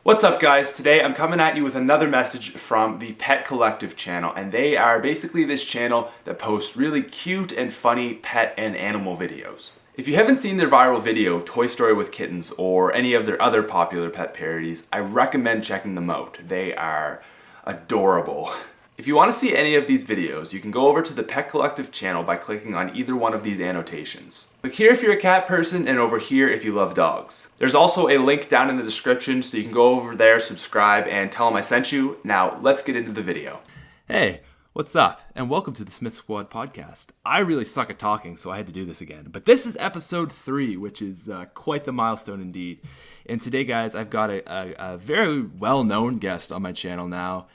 What's up, guys? Today I'm coming at you with another message from the Pet Collective channel, and they are basically this channel that posts really cute and funny pet and animal videos. If you haven't seen their viral video, Toy Story with Kittens, or any of their other popular pet parodies, I recommend checking them out. They are adorable. If you want to see any of these videos, you can go over to the Pet Collective channel by clicking on either one of these annotations. Click here if you're a cat person, and over here if you love dogs. There's also a link down in the description, so you can go over there, subscribe, and tell them I sent you. Now, let's get into the video. Hey, what's up? And welcome to the SmithSquad Podcast. I really suck at talking, so I had to do this again. But this is episode 3, which is quite the milestone indeed. And today, guys, I've got a very well-known guest on my channel now.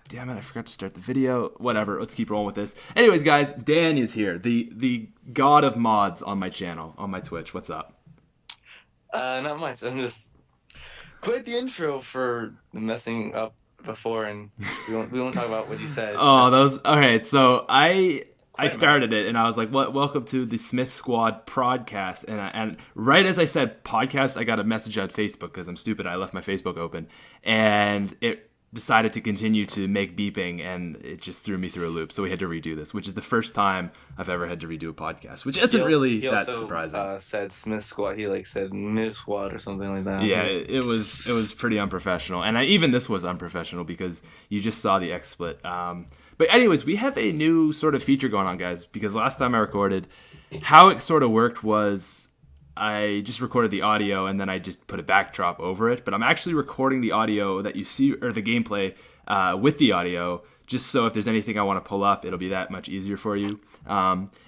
Damn it, I forgot to start the video. Whatever, let's keep rolling with this. Anyways, guys, Dan is here, the god of mods on my channel, on my Twitch. What's up? Not much. I'm just quite the intro for messing up before, and we won't talk about what you said. Alright, so I started it, and I was like, welcome to the SmithSquad Podcast, and right as I said podcast, I got a message on Facebook, because I'm stupid, I left my Facebook open, and it decided to continue to make beeping, and it just threw me through a loop. So we had to redo this, which is the first time I've ever had to redo a podcast, which isn't really that surprising. He said SmithSquad. He said SmithSquad or something like that. Yeah, it was pretty unprofessional, and even this was unprofessional because you just saw the XSplit. But anyways, we have a new sort of feature going on, guys, because last time I recorded, how it sort of worked was I just recorded the audio and then I just put a backdrop over it. But I'm actually recording the audio that you see, or the gameplay, with the audio, just so if there's anything I want to pull up, it'll be that much easier for you.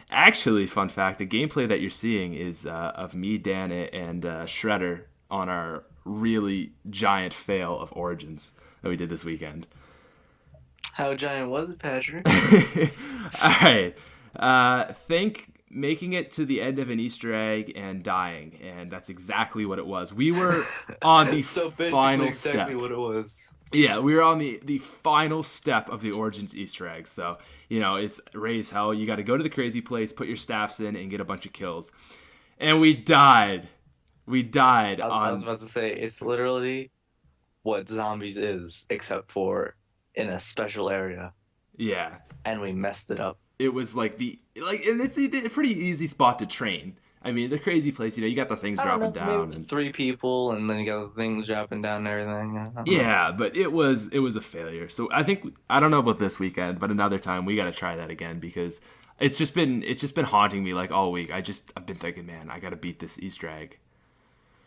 Actually, fun fact, the gameplay that you're seeing is of me, Dan, and Shredder on our really giant fail of Origins that we did this weekend. How giant was it, Patrick? All right. Think making it to the end of an Easter egg and dying, and that's exactly what it was. We were on the final step. Exactly what it was. Yeah, we were on the final step of the Origins Easter egg. So, it's raise hell. You got to go to the crazy place, put your staffs in, and get a bunch of kills. And we died. I was about to say, it's literally what zombies is, except for in a special area. Yeah. And we messed it up. It was and it's a pretty easy spot to train. I mean, the crazy place, you got the things dropping down. And 3 people, and then you got the things dropping down and everything. Yeah, but it was a failure. So I don't know about this weekend, but another time we got to try that again, because it's just been haunting me like all week. I've been thinking, man, I got to beat this Easter egg.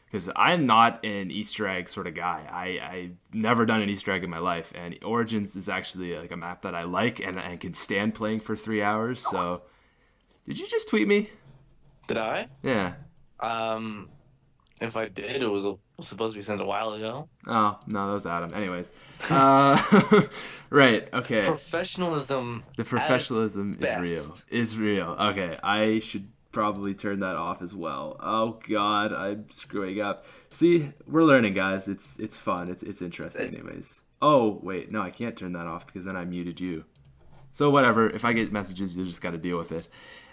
Because I'm not an Easter egg sort of guy. I've never done an Easter egg in my life, and Origins is actually like a map that I like and can stand playing for 3 hours. So, did you just tweet me? Did I? Yeah. If I did, it was supposed to be sent a while ago. Oh, no, that was Adam. Anyways. Right, okay. Professionalism. The professionalism is real. Okay, I should probably turn that off as well. Oh god, I'm screwing up. See, we're learning, guys. It's fun. It's interesting anyways. Oh wait, no, I can't turn that off because then I muted you. So whatever, if I get messages, you just got to deal with it.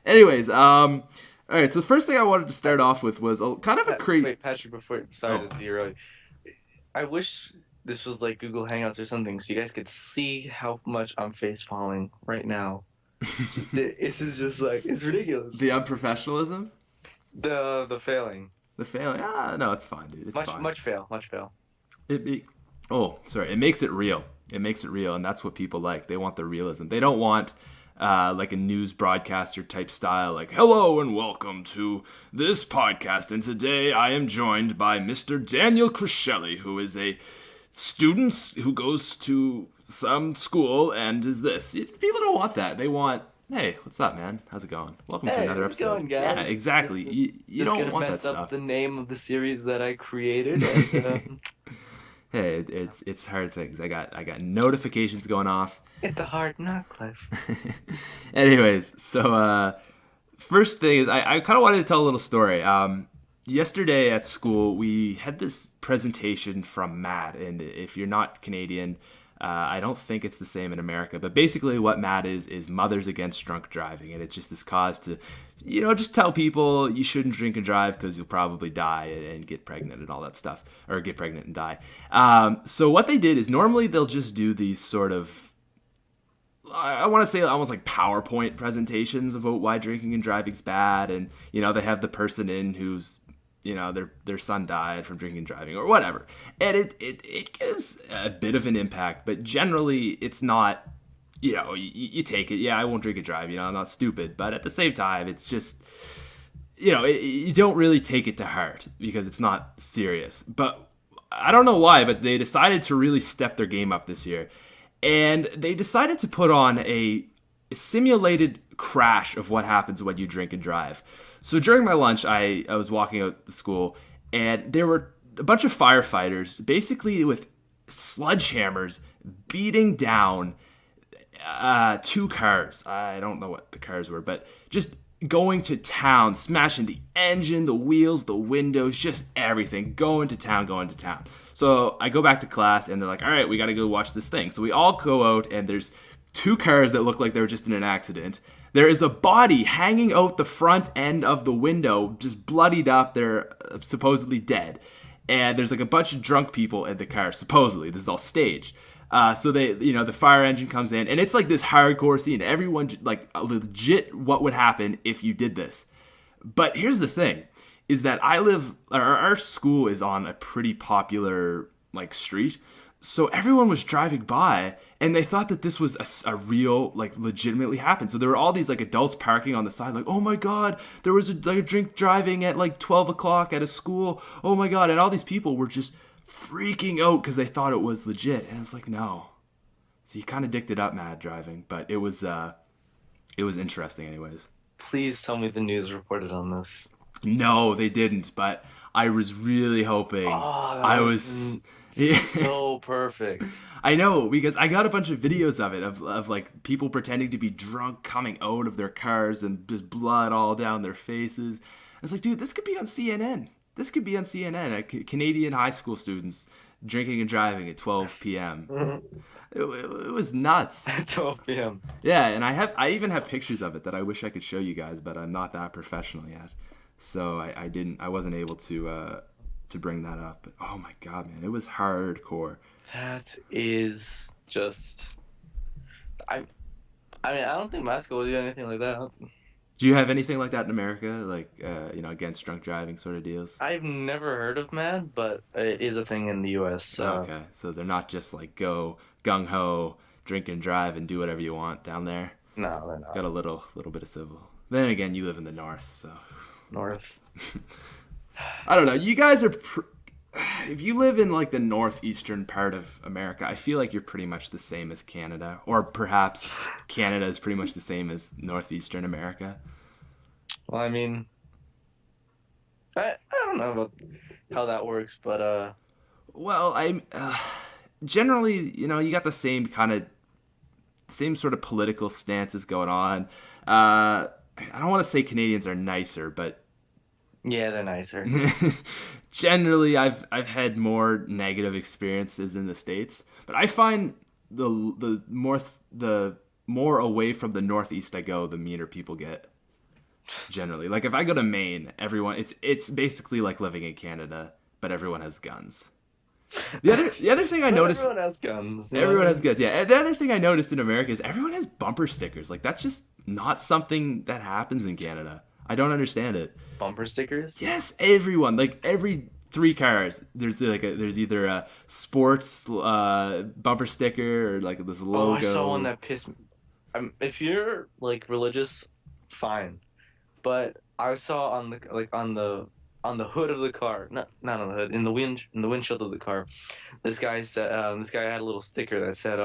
Anyways, all right, so the first thing I wanted to start off with was kind of a crazy... Wait, Patrick, before... Sorry to derail. I wish this was like Google Hangouts or something so you guys could see how much I'm facepalming right now. This is just it's ridiculous. The unprofessionalism? The failing. The failing? No, it's fine, dude. It's fine. Much fail. It makes it real. It makes it real, and that's what people like. They want the realism. They don't want like a news broadcaster type style, like, hello and welcome to this podcast, and today I am joined by Mr. Daniel Criscelli, who is a student who goes to some school and is this. People don't want that. They want, hey, what's up, man? How's it going? Welcome to another episode. Going, guys? Yeah, exactly. You don't want that stuff. Just gonna mess up the name of the series that I created. And, hey, it's hard things. I got notifications going off. It's a hard knock life. Anyways, so first thing is I kind of wanted to tell a little story. Yesterday at school, we had this presentation from Matt, and if you're not Canadian, I don't think it's the same in America, but basically what MAD is Mothers Against Drunk Driving, and it's just this cause to, just tell people you shouldn't drink and drive because you'll probably die and get pregnant and all that stuff, or get pregnant and die. So what they did is normally they'll just do these sort of, I want to say almost like PowerPoint presentations about why drinking and driving's bad, and they have the person in who's their son died from drinking and driving or whatever, and it gives a bit of an impact, but generally it's not, you take it, I won't drink and drive, I'm not stupid, but at the same time it's just, you don't really take it to heart because it's not serious. But I don't know why, but they decided to really step their game up this year, and they decided to put on a simulated crash of what happens when you drink and drive. So during my lunch, I was walking out the school, and there were a bunch of firefighters basically with sledgehammers beating down 2 cars. I don't know what the cars were, but just going to town, smashing the engine, the wheels, the windows, just everything, going to town. So I go back to class, and they're like, all right, we got to go watch this thing. So we all go out, and there's 2 cars that look like they were just in an accident. There is a body hanging out the front end of the window, just bloodied up. They're supposedly dead. And there's like a bunch of drunk people in the car, supposedly. This is all staged. So they, the fire engine comes in, and it's like this hardcore scene. Everyone, like, legit what would happen if you did this. But here's the thing, is that our school is on a pretty popular, like, street. So everyone was driving by, and they thought that this was a real, like, legitimately happened. So there were all these, like, adults parking on the side, like, oh my God, there was a drink driving at, like, 12 o'clock at a school. Oh my God. And all these people were just freaking out because they thought it was legit. And it's like, no. So you kind of dicked it up, MAD driving. But it was interesting anyways. Please tell me the news reported on this. No, they didn't. But I was really hoping. So perfect. I know, because I got a bunch of videos of it, of like people pretending to be drunk coming out of their cars and just blood all down their faces. I was like, dude, this could be on CNN. Canadian high school students drinking and driving at 12 p.m. It was nuts. At 12 p.m. Yeah, and I even have pictures of it that I wish I could show you guys, but I'm not that professional yet. So I wasn't able to bring that up. But oh my God, man, it was hardcore. That is just, I mean, I don't think my school would do anything like that. Do you have anything like that in America, like against drunk driving sort of deals? I've never heard of MAD, but it is a thing in the U.S. So. Okay, so they're not just like go gung ho, drink and drive and do whatever you want down there. No, they're not. Got a little bit of civil. Then again, you live in the north, so. North. I don't know. You guys are, if you live in like the northeastern part of America, I feel like you're pretty much the same as Canada, or perhaps Canada is pretty much the same as northeastern America. Well, I mean, I don't know about how that works, but well, I'm generally, you got the same sort of political stances going on. I don't want to say Canadians are nicer, but yeah, they're nicer. Generally, I've had more negative experiences in the States, but I find the more away from the Northeast I go, the meaner people get. Generally, like if I go to Maine, everyone it's basically like living in Canada, but everyone has guns. The other thing I noticed, everyone has guns. Everyone has guns. Yeah. The other thing I noticed in America is everyone has bumper stickers. Like that's just not something that happens in Canada. I don't understand it. Bumper stickers? Yes, everyone. Like every 3 cars, there's either a sports bumper sticker or like this logo. Oh, I saw one that pissed me. If you're like religious, fine, but I saw on the hood of the car, not on the hood, in the windshield of the car, this guy had a little sticker that said,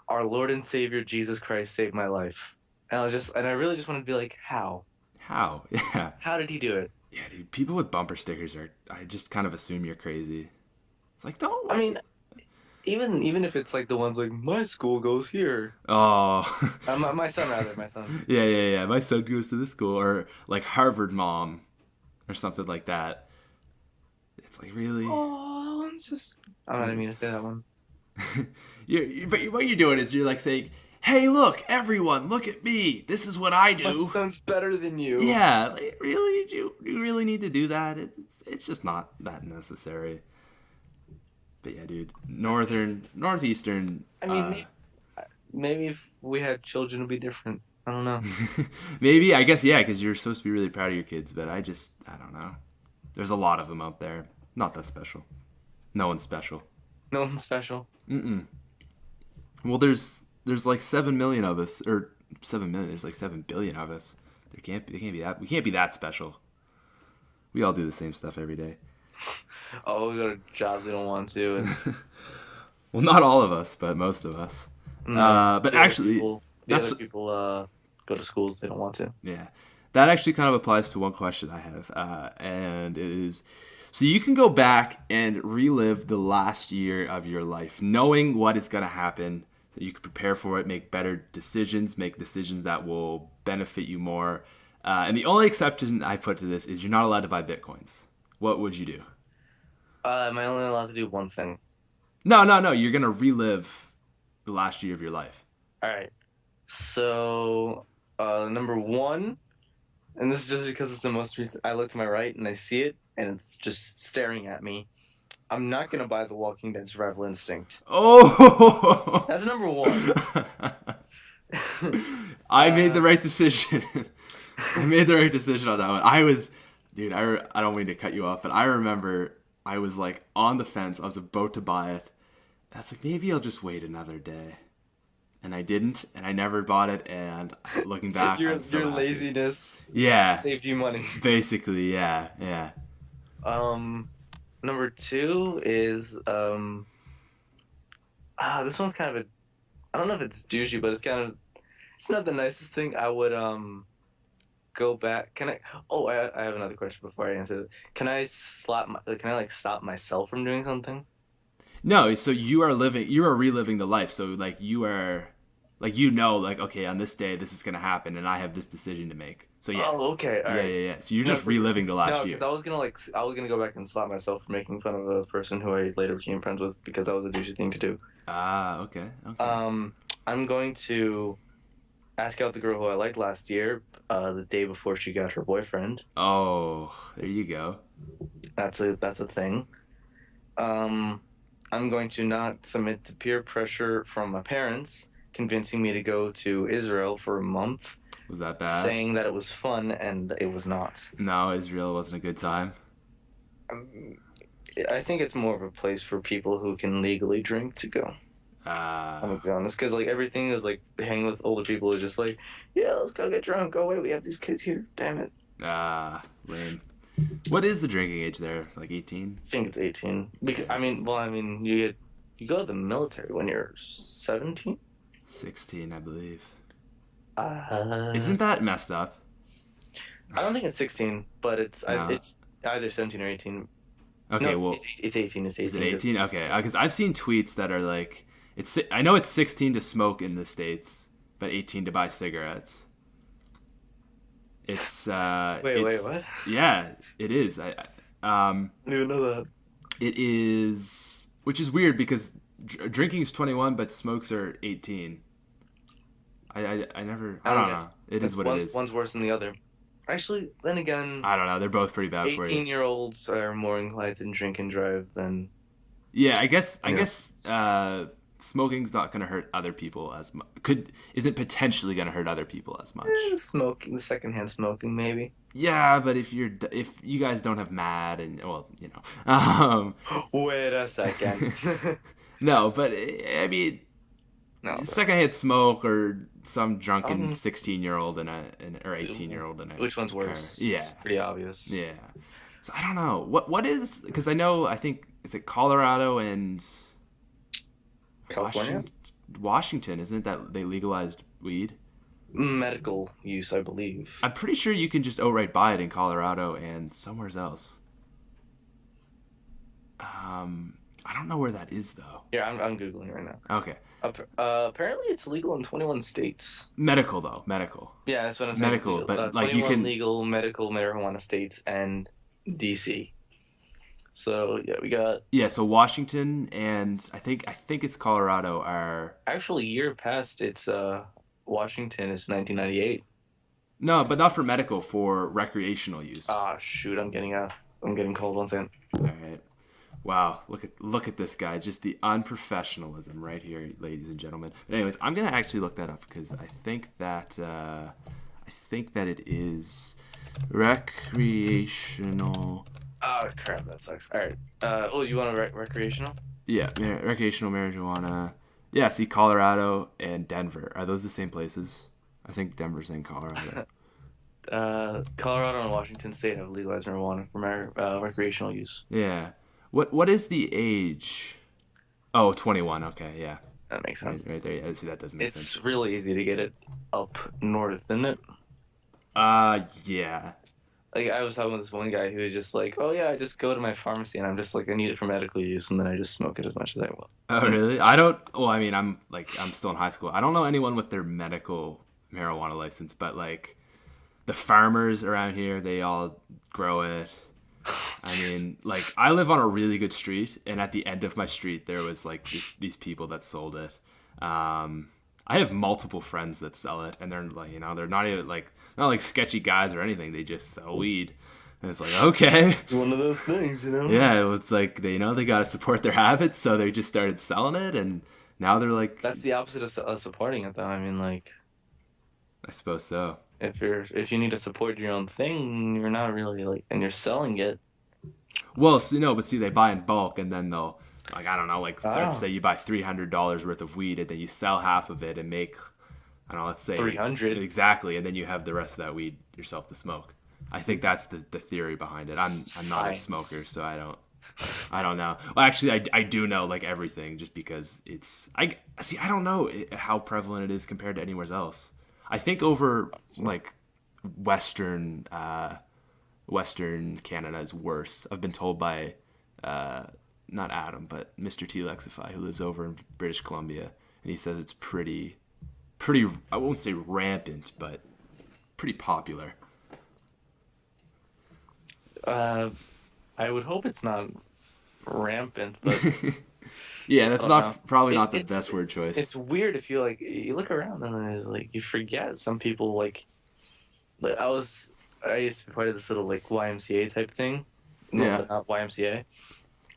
"Our Lord and Savior Jesus Christ saved my life," and I really just wanted to be like, how? How? Yeah. How did he do it? Yeah, dude. People with bumper stickers I just kind of assume you're crazy. It's like, don't. I mean, even if it's like the ones like, my school goes here. Oh. My son. Yeah. My son goes to this school, or like Harvard mom, or something like that. It's like, really? Oh, I didn't mean to say that one. But what you're doing is you're like saying, "Hey, look, everyone, look at me. This is what I do." My son's better than you. Yeah, like, really? Do you really need to do that? It's just not that necessary. But yeah, dude, northeastern. I mean, maybe if we had children, it'd be different. I don't know. Maybe, I guess, yeah, because you're supposed to be really proud of your kids, but I don't know. There's a lot of them out there. Not that special. No one's special. No one's special. Well, there's like 7 million of us, or 7 million. There's like 7 billion of us. They can't be that. We can't be that special. We all do the same stuff every day. Oh, we go to jobs we don't want to. And... Well, not all of us, but most of us. But actually, other people go to schools they don't want to. Yeah, that actually kind of applies to one question I have, and it is: so you can go back and relive the last year of your life, knowing what is going to happen. You can prepare for it, make better decisions, make decisions that will benefit you more. And the only exception I put to this is you're not allowed to buy Bitcoins. What would you do? Am I only allowed to do one thing? No. You're going to relive the last year of your life. All right. So, number one, and this is just because it's the most recent, I look to my right and I see it, and it's just staring at me. I'm not going to buy The Walking Dead Survival Instinct. Oh! That's number one. I made the right decision. I made the right decision on that one. Dude, I don't mean to cut you off, but I remember I was like on the fence. I was about to buy it. I was like, maybe I'll just wait another day. And I didn't, and I never bought it, and looking back, your I'm so happy. laziness saved you money. Basically, yeah. Number two is, this one's kind of I don't know if it's douchey, but it's not the nicest thing. I would, go back. I have another question before I answer this. Can I stop myself from doing something? No, so you are reliving the life. So like you are, like, okay, on this day this is gonna happen, and I have this decision to make. So yeah. Oh, okay. All right. Yeah. So you're just reliving the last year. No, because I was gonna go back and slap myself for making fun of a person who I later became friends with because that was a douchey thing to do. Ah, okay. I'm going to ask out the girl who I liked last year, the day before she got her boyfriend. Oh, there you go. That's a thing. I'm going to not submit to peer pressure from my parents, convincing me to go to Israel for a month. Was that bad? Saying that it was fun, and it was not. No, Israel wasn't a good time. I think it's more of a place for people who can legally drink to go. I'm gonna be honest, because like everything is like hanging with older people is just like, yeah, let's go get drunk. Oh wait, we have these kids here. Damn it. Lame. What is the drinking age there? Like 18? I think it's 18. Because you go to the military when you're 17. 16, I believe. Isn't that messed up? I don't think it's 16, but it's either 17 or 18. Okay, no, well, it's 18. It's 18. Is it 18? Okay, because I've seen tweets that are like, I know it's 16 to smoke in the States, but 18 to buy cigarettes. It's wait, what? Yeah, it is. I didn't even know that. It is, which is weird because drinking is 21, but smokes are 18. I don't know. It is what it is. One's worse than the other. Actually, then again, I don't know. They're both pretty bad for you. 18-year-olds are more inclined to drink and drive than. Yeah, I guess smoking's not going to hurt other people as much. Isn't potentially going to hurt other people as much. Smoking, the secondhand smoking, maybe. Yeah, but if you guys don't have mad and Wait a second. No, but I mean, secondhand smoke or some drunken 16-year-old or 18-year-old in a which one's worse? Yeah, it's pretty obvious. Yeah. So I don't know what is, because I think is it Colorado and California? Washington, isn't it that they legalized weed? Medical use, I believe. I'm pretty sure you can just outright buy it in Colorado and somewhere else. I don't know where that is though. Yeah, I'm Googling right now. Okay. Apparently it's legal in 21 states. Medical though, medical. Yeah, that's what I'm saying. Medical, but like 21 you can legal medical marijuana states and DC. So yeah, we got So Washington and I think it's Colorado are actually year past. It's Washington is 1998. no, but not for medical, for recreational use. Ah, shoot, I'm getting cold. 1 second. All right. Wow, look at this guy. Just the unprofessionalism right here, ladies and gentlemen. But anyways, I'm gonna actually look that up because I think that it is recreational. Oh crap, that sucks. All right. You want a recreational? Yeah, recreational marijuana. Yeah, see, Colorado and Denver, are those the same places? I think Denver's in Colorado. Colorado and Washington State have legalized marijuana for recreational use. Yeah. What is the age? Oh, 21. Okay, yeah. That makes sense. Right there. Yeah, see, that does make sense. It's really easy to get it up north, isn't it? Yeah. Like, I was talking with this one guy who was just like, oh yeah, I just go to my pharmacy and I'm just like, I need it for medical use, and then I just smoke it as much as I want. Oh, really? I don't. Well, I mean, I'm still in high school. I don't know anyone with their medical marijuana license, but like the farmers around here, they all grow it. I mean, like, I live on a really good street, and at the end of my street, there was like these people that sold it. I have multiple friends that sell it, and they're like, they're not even not like sketchy guys or anything. They just sell weed, and it's like, okay, It's one of those things, yeah. It was like they got to support their habits, so they just started selling it, and now they're like. That's the opposite of supporting it, though. I mean, like, I suppose so. if you need to support your own thing, you're not really like, and you're selling it. Well, but see, they buy in bulk, and then they'll, like, I don't know, like, let's say you buy $300 worth of weed, and then you sell half of it and make, I don't know, let's say 300 exactly, and then you have the rest of that weed yourself to smoke. I think that's the theory behind it. I'm not a smoker, so I don't know. Well, actually, I do know like everything, just because I don't know how prevalent it is compared to anywhere else. I think over like Western Canada is worse. I've been told by not Adam, but Mr. T Lexify, who lives over in British Columbia, and he says it's pretty I won't say rampant, but pretty popular. I would hope it's not rampant, but yeah, that's probably not the best word choice. It's weird if you look around and then it's like you forget some people like I used to be part of this little like YMCA type thing. Yeah. Not YMCA.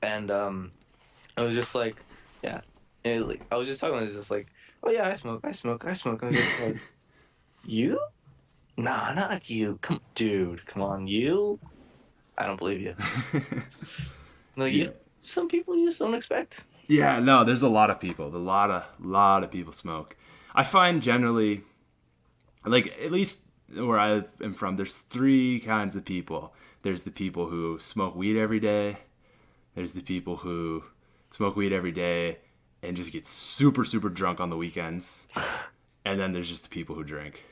And I was just like, yeah. And like, I was just talking, I was just like, oh yeah, I smoke. I was just like, you? Nah, not you. Come on, you? I don't believe you. No, some people you just don't expect. Yeah, no, there's a lot of people. A lot of people smoke. I find generally, like, at least where I am from, there's 3 kinds of people. There's the people who smoke weed every day. There's the people who smoke weed every day and just get super, super drunk on the weekends. And then there's just the people who drink.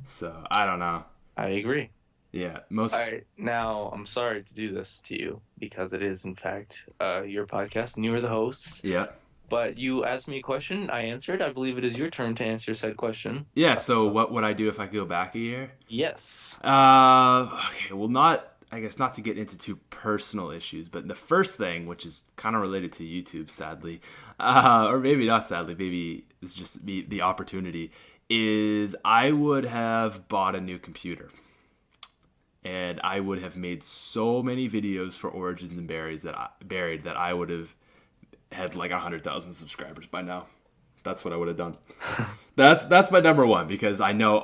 So, I don't know. I agree. Yeah, All right, now I'm sorry to do this to you because it is in fact your podcast and you are the hosts. Yeah. But you asked me a question, I answered. I believe it is your turn to answer said question. Yeah. So what would I do if I could go back a year? Yes. Okay. Well, not to get into too personal issues, but the first thing, which is kind of related to YouTube, sadly, or maybe not sadly, maybe it's just the opportunity, is I would have bought a new computer. And I would have made so many videos for Origins and Buried that I would have had like 100,000 subscribers by now. That's what I would have done. That's my number one, because I know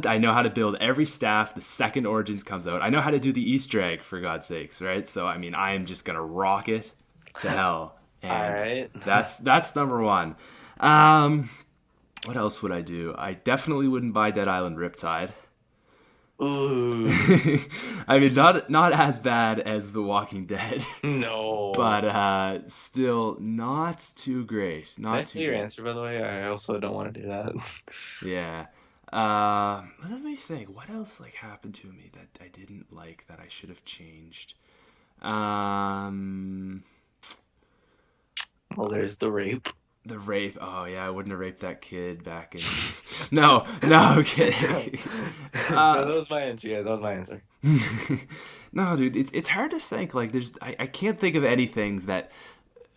I know how to build every staff the second Origins comes out. I know how to do the Easter egg, for God's sakes, right? So I mean, I am just gonna rock it to hell. And all right. That's number one. What else would I do? I definitely wouldn't buy Dead Island Riptide. Ooh. I mean, not as bad as The Walking Dead. No. But still not too great. Can I see your answer, by the way? I also don't want to do that. Yeah. Let me think. What else happened to me that I didn't like that I should have changed? Well, there's the rape. The rape. Oh yeah, I wouldn't have raped that kid back in. No, I'm kidding. No, that was my answer. Yeah, that was my answer. No, dude, it's hard to think. Like, I can't think of any things that.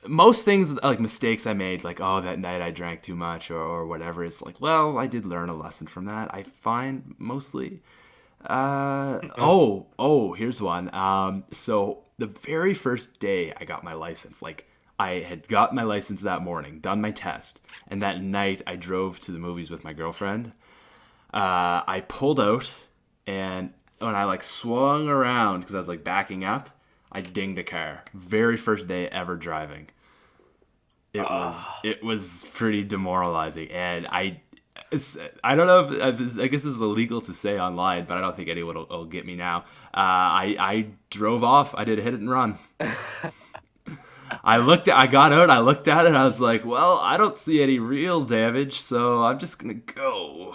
Most things, like mistakes I made, like, oh, that night I drank too much or whatever. It's like, well, I did learn a lesson from that. I find mostly. Here's one. So the very first day I got my license, like, I had got my license that morning, done my test, and that night I drove to the movies with my girlfriend. I pulled out, and when I like swung around because I was like backing up, I dinged a car. Very first day ever driving. It was pretty demoralizing, and I don't know if I guess this is illegal to say online, but I don't think anyone will get me now. I drove off. I did a hit and run. I got out, I looked at it, I was like, well, I don't see any real damage, so I'm just gonna go.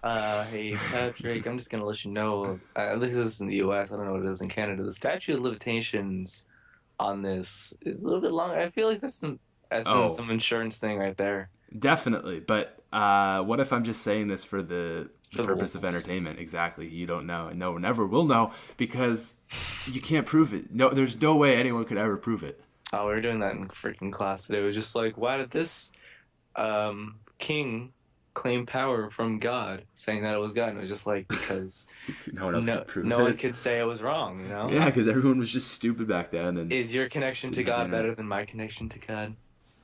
Hey, Patrick, I'm just gonna let you know, at least this is in the US, I don't know what it is in Canada, the statute of limitations on this is a little bit longer. I feel like that's some insurance thing right there. Definitely, but what if I'm just saying this for the purpose of entertainment? Exactly. You don't know, and no one ever will know because you can't prove it. No, there's no way anyone could ever prove it. Oh, we were doing that in freaking class today. It was just like, why did this king claim power from God, saying that it was God? And it was just like, because no one else could prove it. No one could say it was wrong, you know? Yeah, because everyone was just stupid back then. And is your connection to God better than my connection to God?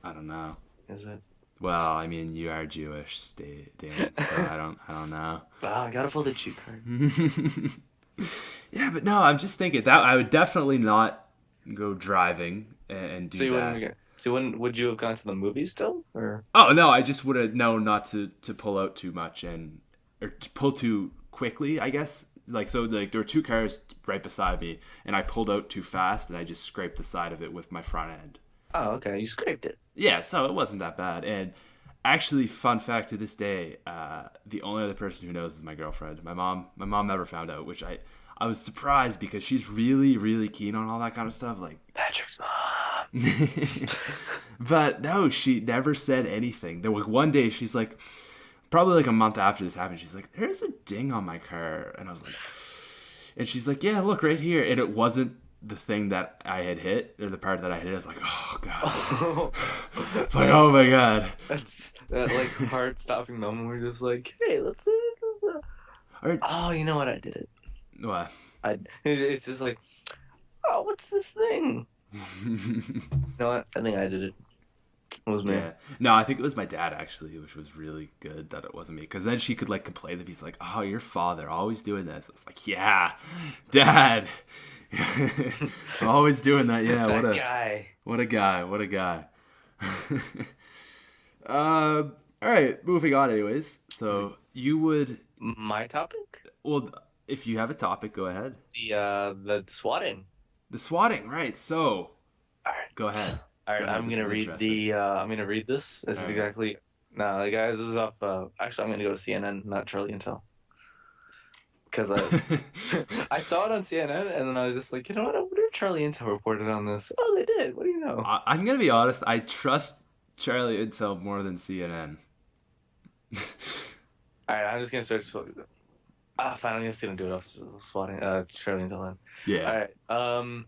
I don't know. Is it? Well, I mean, you are Jewish, Dan, so I don't know. Wow, I gotta pull the Jew card. Yeah, but no, I'm just thinking that I would definitely not go driving and do that. Would you have gone to the movies still, or? Oh no, I just would have known not to pull out too much or to pull too quickly, I guess. Like, so like there were two cars right beside me, and I pulled out too fast, and I just scraped the side of it with my front end. Oh, okay, you scraped it. Yeah, so it wasn't that bad. And actually, fun fact, to this day, the only other person who knows is my girlfriend. My mom never found out, which I was surprised because she's really, really keen on all that kind of stuff. Like Patrick's mom. But no, she never said anything. There was one day she's like, probably like a month after this happened, she's like, there's a ding on my car. And I was like, and she's like, yeah, look right here. And it wasn't the thing that I had hit, or the part that I hit. I was like, oh god. It's like, oh my god. That's that like heart-stopping moment where you're just like, hey, let's oh, you know what? I did it. What? It's just like, oh, what's this thing? You know what? I think I did it. It was me. Yeah. No, I think it was my dad, actually, which was really good that it wasn't me. Because then she could, like, complain that he's like, oh, your father, always doing this. I was like, yeah, Dad. I'm always doing that. Yeah, what a guy. What a guy. All right, moving on anyways. So you would... My topic? Well, if you have a topic, go ahead. The swatting. The swatting, right. So, all right, go ahead. All right, I'm gonna read I'm gonna read this. This is exactly. No, guys, this is off. Actually, I'm gonna go to CNN, not Charlie Intel, because I saw it on CNN, and then I was just like, you know what? I wonder if Charlie Intel reported on this. Oh, they did. What do you know? I'm gonna be honest. I trust Charlie Intel more than CNN. All right, I'm just gonna search. Fine. I'm just gonna do it. I was swatting. Charlie Intel. Then. Yeah. All right.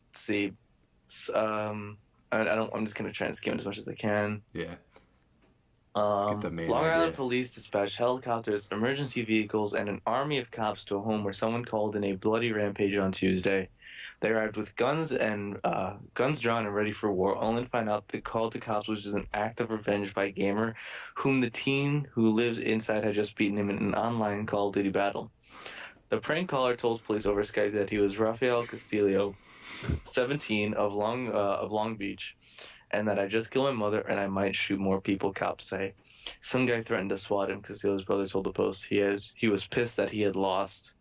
Let's see. I'm just gonna try and skim as much as I can. Yeah. Let's get the main Long idea. Island police dispatched helicopters, emergency vehicles, and an army of cops to a home where someone called in a bloody rampage on Tuesday. They arrived with guns drawn and ready for war, only to find out the call to cops was just an act of revenge by a gamer, whom the teen who lives inside had just beaten him in an online Call of Duty battle. The prank caller told police over Skype that he was Rafael Castillo, 17, of Long Beach, and that I just killed my mother and I might shoot more people, cops say. Some guy threatened to swat him, Castillo's brother told the Post. He was pissed that he had lost.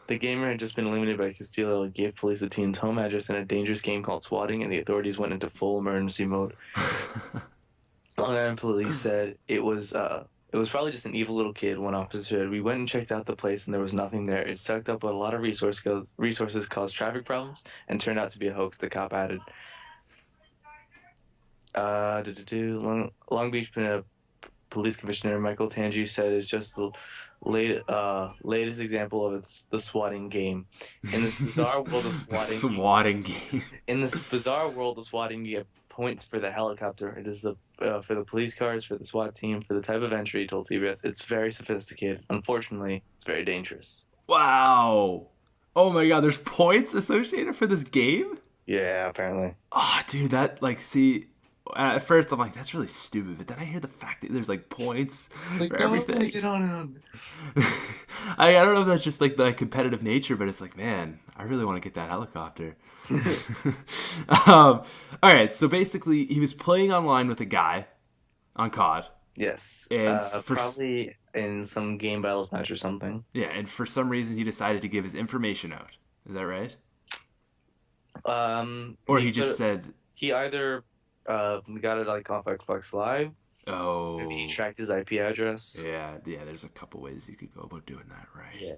The gamer had just been eliminated by Castillo and gave police the teen's home address in a dangerous game called Swatting, and the authorities went into full emergency mode. Long Island police said it was probably just an evil little kid, one officer said. We went and checked out the place and there was nothing there. It sucked up a lot of resources, caused traffic problems, and turned out to be a hoax, the cop added. Long Beach Police Commissioner Michael Tangi said it's just the latest example of the swatting game. In this bizarre world of swatting, Swatting game. In this bizarre world of swatting, you get points for the helicopter. It is for the police cars, for the SWAT team, for the type of entry, told TBS. It's very sophisticated. Unfortunately, it's very dangerous. Wow. Oh my god, there's points associated for this game? Yeah, apparently. Oh, dude, that, like, see, at first I'm like, that's really stupid, but then I hear the fact that there's, like, points for everything. Get on and on. I don't know if that's just, like, the competitive nature, but it's like, man, I really want to get that helicopter. All right, so basically, he was playing online with a guy on COD. Yes. And probably in some game battles match or something. Yeah, and for some reason, he decided to give his information out. Is that right? Or he just said... He either got it like off Xbox Live. Oh. Maybe he tracked his IP address. Yeah, there's a couple ways you could go about doing that, right? Yeah.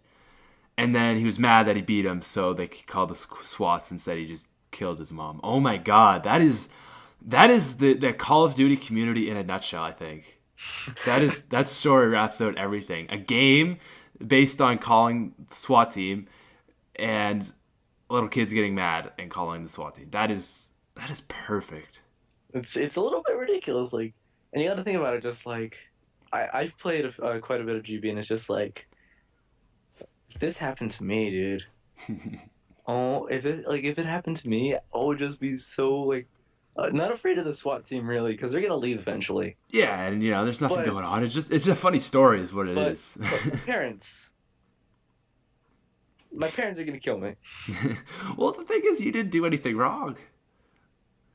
And then he was mad that he beat him, so they called the SWATs and said he just killed his mom. Oh my god, that is the Call of Duty community in a nutshell, I think. That story wraps out everything. A game based on calling the SWAT team and little kids getting mad and calling the SWAT team. That is perfect. It's a little bit ridiculous, like, and you got to think about it. Just like I've played quite a bit of GB, and it's just like, if this happened to me, dude. If it happened to me, I would just be so like not afraid of the SWAT team really, because they're gonna leave eventually. Yeah, and there's nothing going on. It's just a funny story, is what it is. But my parents are gonna kill me. Well, the thing is, you didn't do anything wrong.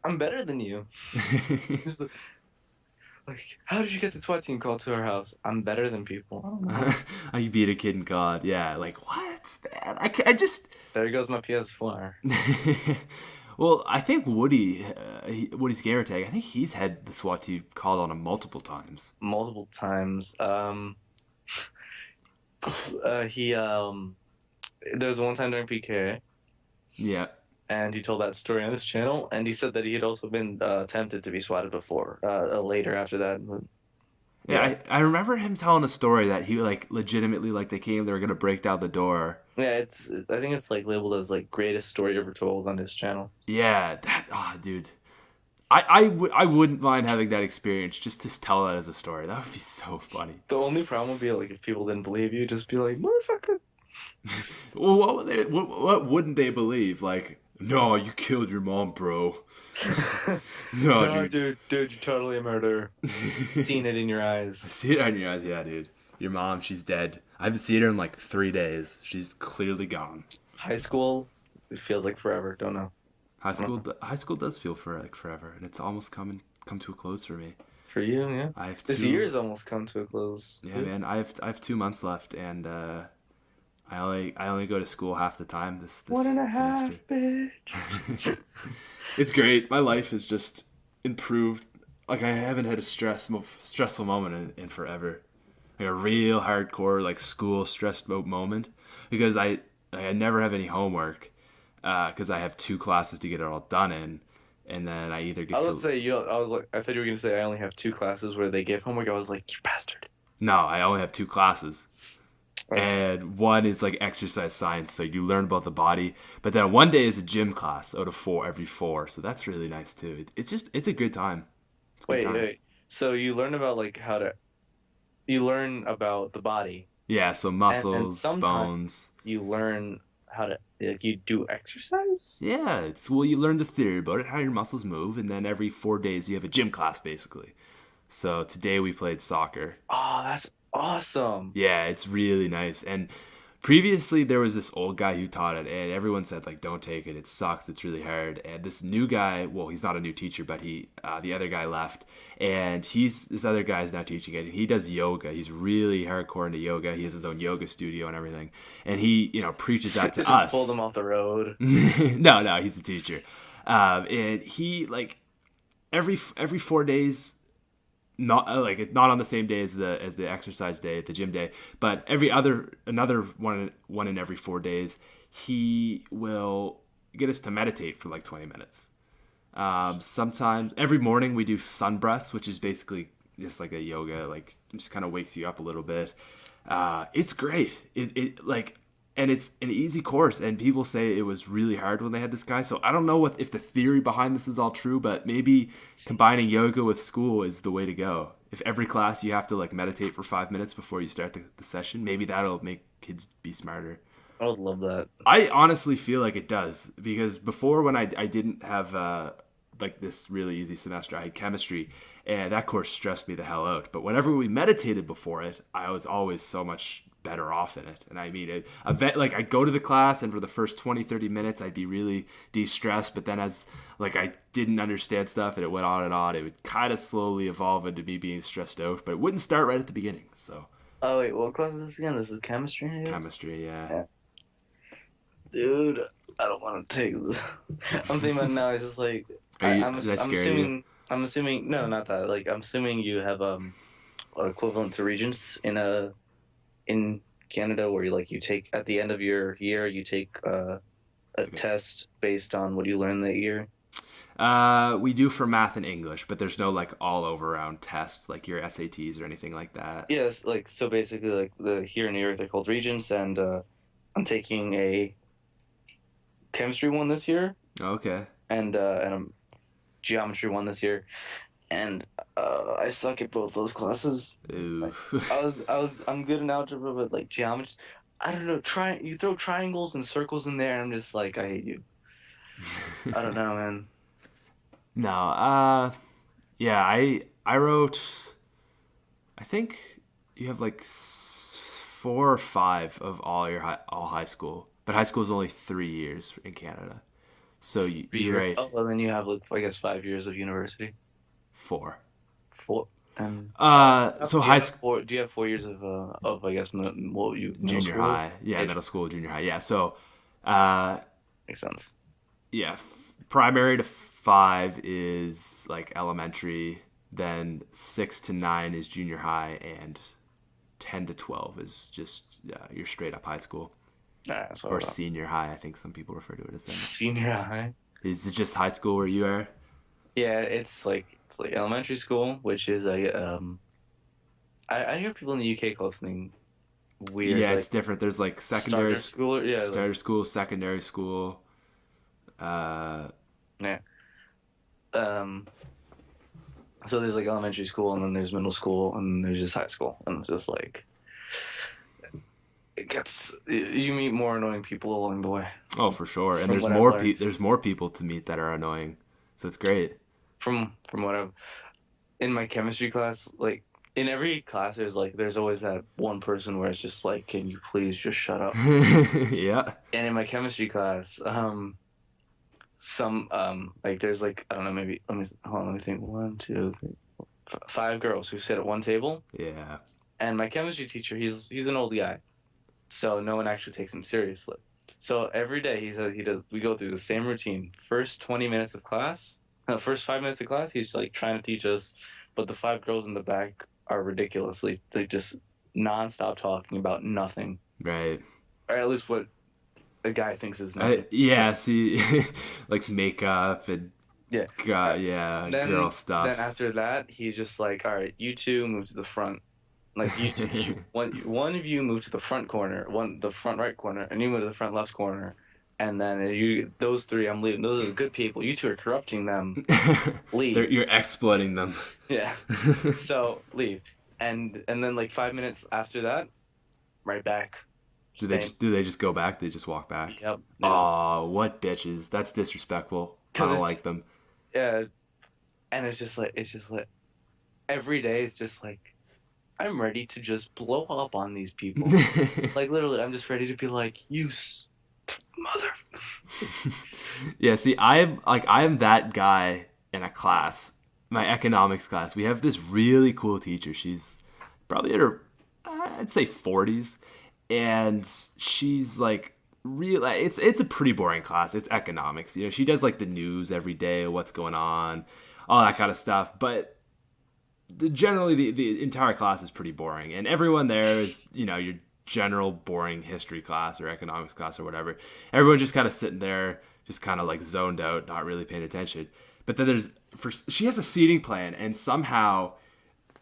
I'm better than you. Just like, how did you get the SWAT team called to our house? I'm better than people. I don't know. You beat a kid in COD. Yeah, like, what, man? I just... There goes my PS4. Well, I think Woody's gamertag, I think he's had the SWAT team called on him multiple times. Multiple times. There was one time during PK. Yeah. And he told that story on his channel, and he said that he had also been tempted to be swatted before, later after that. Yeah, I remember him telling a story that he, like, legitimately, like, they were going to break down the door. Yeah, I think it's, like, labeled as, like, greatest story ever told on his channel. Yeah, dude. I wouldn't mind having that experience just to tell that as a story. That would be so funny. The only problem would be, like, if people didn't believe you, just be like, motherfucker. Well, what wouldn't they believe? Like, no, you killed your mom, bro. No, dude, you're totally a murderer. Seen it in your eyes. I see it in your eyes, yeah, dude. Your mom, she's dead. I haven't seen her in like 3 days. She's clearly gone. High school, it feels like forever. Don't know. High school does feel like forever, and it's almost come to a close for me. For you, yeah. This year's almost come to a close. Yeah, man. I have 2 months left, and I only go to school half the time this 1.5 semester. Bitch. It's great. My life has just improved. Like, I haven't had a stressful moment in forever. Like a real hardcore, like, school stressed out moment, because I never have any homework because I have 2 classes to get it all done in, and then I either get. I thought you were gonna say I only have 2 classes where they give homework. I was like, you bastard. No, I only have 2 classes. And one is like exercise science, so you learn about the body. But then one day is a gym class out of 4 every 4, so that's really nice too. It's a good time. Wait. So you learn about you learn about the body. Yeah, so muscles, bones. You learn how to you do exercise. Yeah, you learn the theory about it, how your muscles move, and then every 4 days you have a gym class basically. So today we played soccer. Oh, that's awesome. Yeah, it's really nice. And previously there was this old guy who taught it, and everyone said, like, don't take it, it sucks, it's really hard. And this new guy, well, he's not a new teacher, but the other guy left, and this other guy is now teaching it, and he does yoga. He's really hardcore into yoga. He has his own yoga studio and everything, and he preaches that to us. Pulled him off the road. No, he's a teacher. And he, like, every 4 days, not on the same day as the exercise day, the gym day, but another one in every 4 days, he will get us to meditate for like 20 minutes. Sometimes every morning we do sun breaths, which is basically just like a yoga, like just kind of wakes you up a little bit. It's great. And it's an easy course. And people say it was really hard when they had this guy. So I don't know if the theory behind this is all true, but maybe combining yoga with school is the way to go. If every class you have to like meditate for 5 minutes before you start the session, maybe that'll make kids be smarter. I would love that. I honestly feel like it does, because before, when I didn't have like this really easy semester, I had chemistry, and that course stressed me the hell out. But whenever we meditated before it, I was always so much better off in it. And I mean, I'd go to the class, and for the first 20-30 minutes I'd be really de-stressed, but then as like I didn't understand stuff and it went on, it would kind of slowly evolve into me being stressed out, but it wouldn't start right at the beginning. So Oh wait, what class is this again? This is chemistry, I guess? chemistry, yeah. Dude, I don't want to take this. I'm thinking about it now. It's just like I'm assuming. No, not that. Like, I'm assuming you have equivalent to regents in Canada, where you take at the end of your year, you take a test based on what you learned that year. We do for math and English, but there's no like all over around test like your SATs or anything like that. Yes, like so basically like the here in New York they're called regents, and I'm taking a chemistry one this year. Okay. And I'm geometry one this year, and I suck at both those classes. I'm good in algebra, but like geometry, I don't know. You throw triangles and circles in there, and I'm just like, I hate you. I don't know, man. No, yeah, I wrote, I think you have like 4 or 5 of all high school, but high school is only 3 years in Canada. So you're right. Oh, well, then you have, like, I guess 5 years of university. 4. 4. So high school. Do you have 4 years of I guess junior high? Yeah, middle school, junior high. Yeah, so makes sense. Yeah, primary to 5 is like elementary. Then 6 to 9 is junior high, and 10 to 12 is just your straight up high school. Or senior high, I think some people refer to it as that. Senior high? Is it just high school where you are? Yeah, it's like elementary school, which is I hear people in the UK call something weird. Yeah, like it's different. There's like secondary school, starter school, secondary school. Yeah. So there's like elementary school, and then there's middle school, and there's just high school, and it's just like you meet more annoying people along the way. Oh, for sure. And there's more people to meet that are annoying, so it's great. From what I've in my chemistry class, like in every class, there's always that one person where it's just like, can you please just shut up? Yeah. And in my chemistry class, there's like, I don't know, maybe let me think, 1, 2, 3, 4, 5 girls who sit at one table. Yeah. And my chemistry teacher, he's an old guy, so no one actually takes him seriously. So every day we go through the same routine. First 5 minutes of class, he's like trying to teach us, but the 5 girls in the back are ridiculously, they just nonstop talking about nothing. Right. Or at least what a guy thinks is nothing. See, like makeup and girl stuff. Then after that, he's just like, all right, you two move to the front. Like one of you move to the front corner, the front right corner, and you move to the front left corner, and then those 3, I'm leaving. Those are the good people. You 2 are corrupting them. Leave. You're exploiting them. Yeah. So leave, and then like 5 minutes after that, right back. Do they just go back? They just walk back? Yep. Oh, what bitches! That's disrespectful. I don't like them. Yeah, and it's just like every day it's just like, I'm ready to just blow up on these people. Like literally, I'm just ready to be like, you mother. Yeah, see, I am that guy in a class, my economics class. We have this really cool teacher. She's probably in her, I'd say 40s, and she's like it's a pretty boring class. It's economics. You know, she does like the news every day, what's going on, all that kind of stuff. But generally, the entire class is pretty boring, and everyone there is, you know, your general boring history class or economics class or whatever. Everyone just kind of sitting there just kind of like zoned out, not really paying attention. But then she has a seating plan, and somehow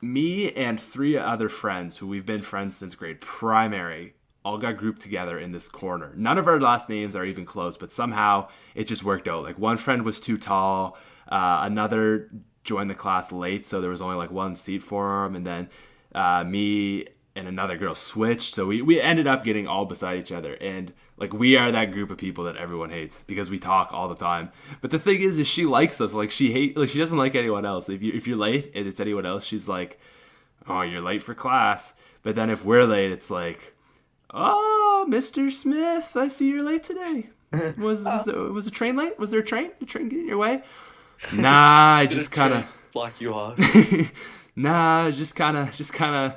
me and 3 other friends who we've been friends since grade primary all got grouped together in this corner. None of our last names are even close, but somehow it just worked out. Like one friend was too tall, another joined the class late, so there was only like 1 seat for him, and then me and another girl switched, so we ended up getting all beside each other, and like we are that group of people that everyone hates because we talk all the time. But the thing is she likes us. Like she doesn't like anyone else. If you're late and it's anyone else, she's like, oh, you're late for class. But then if we're late, it's like, oh, Mr. Smith, I see you're late today. Was a train late? Was there a train? Did the train get in your way? Nah, I just kind of block you off. Nah, just kind of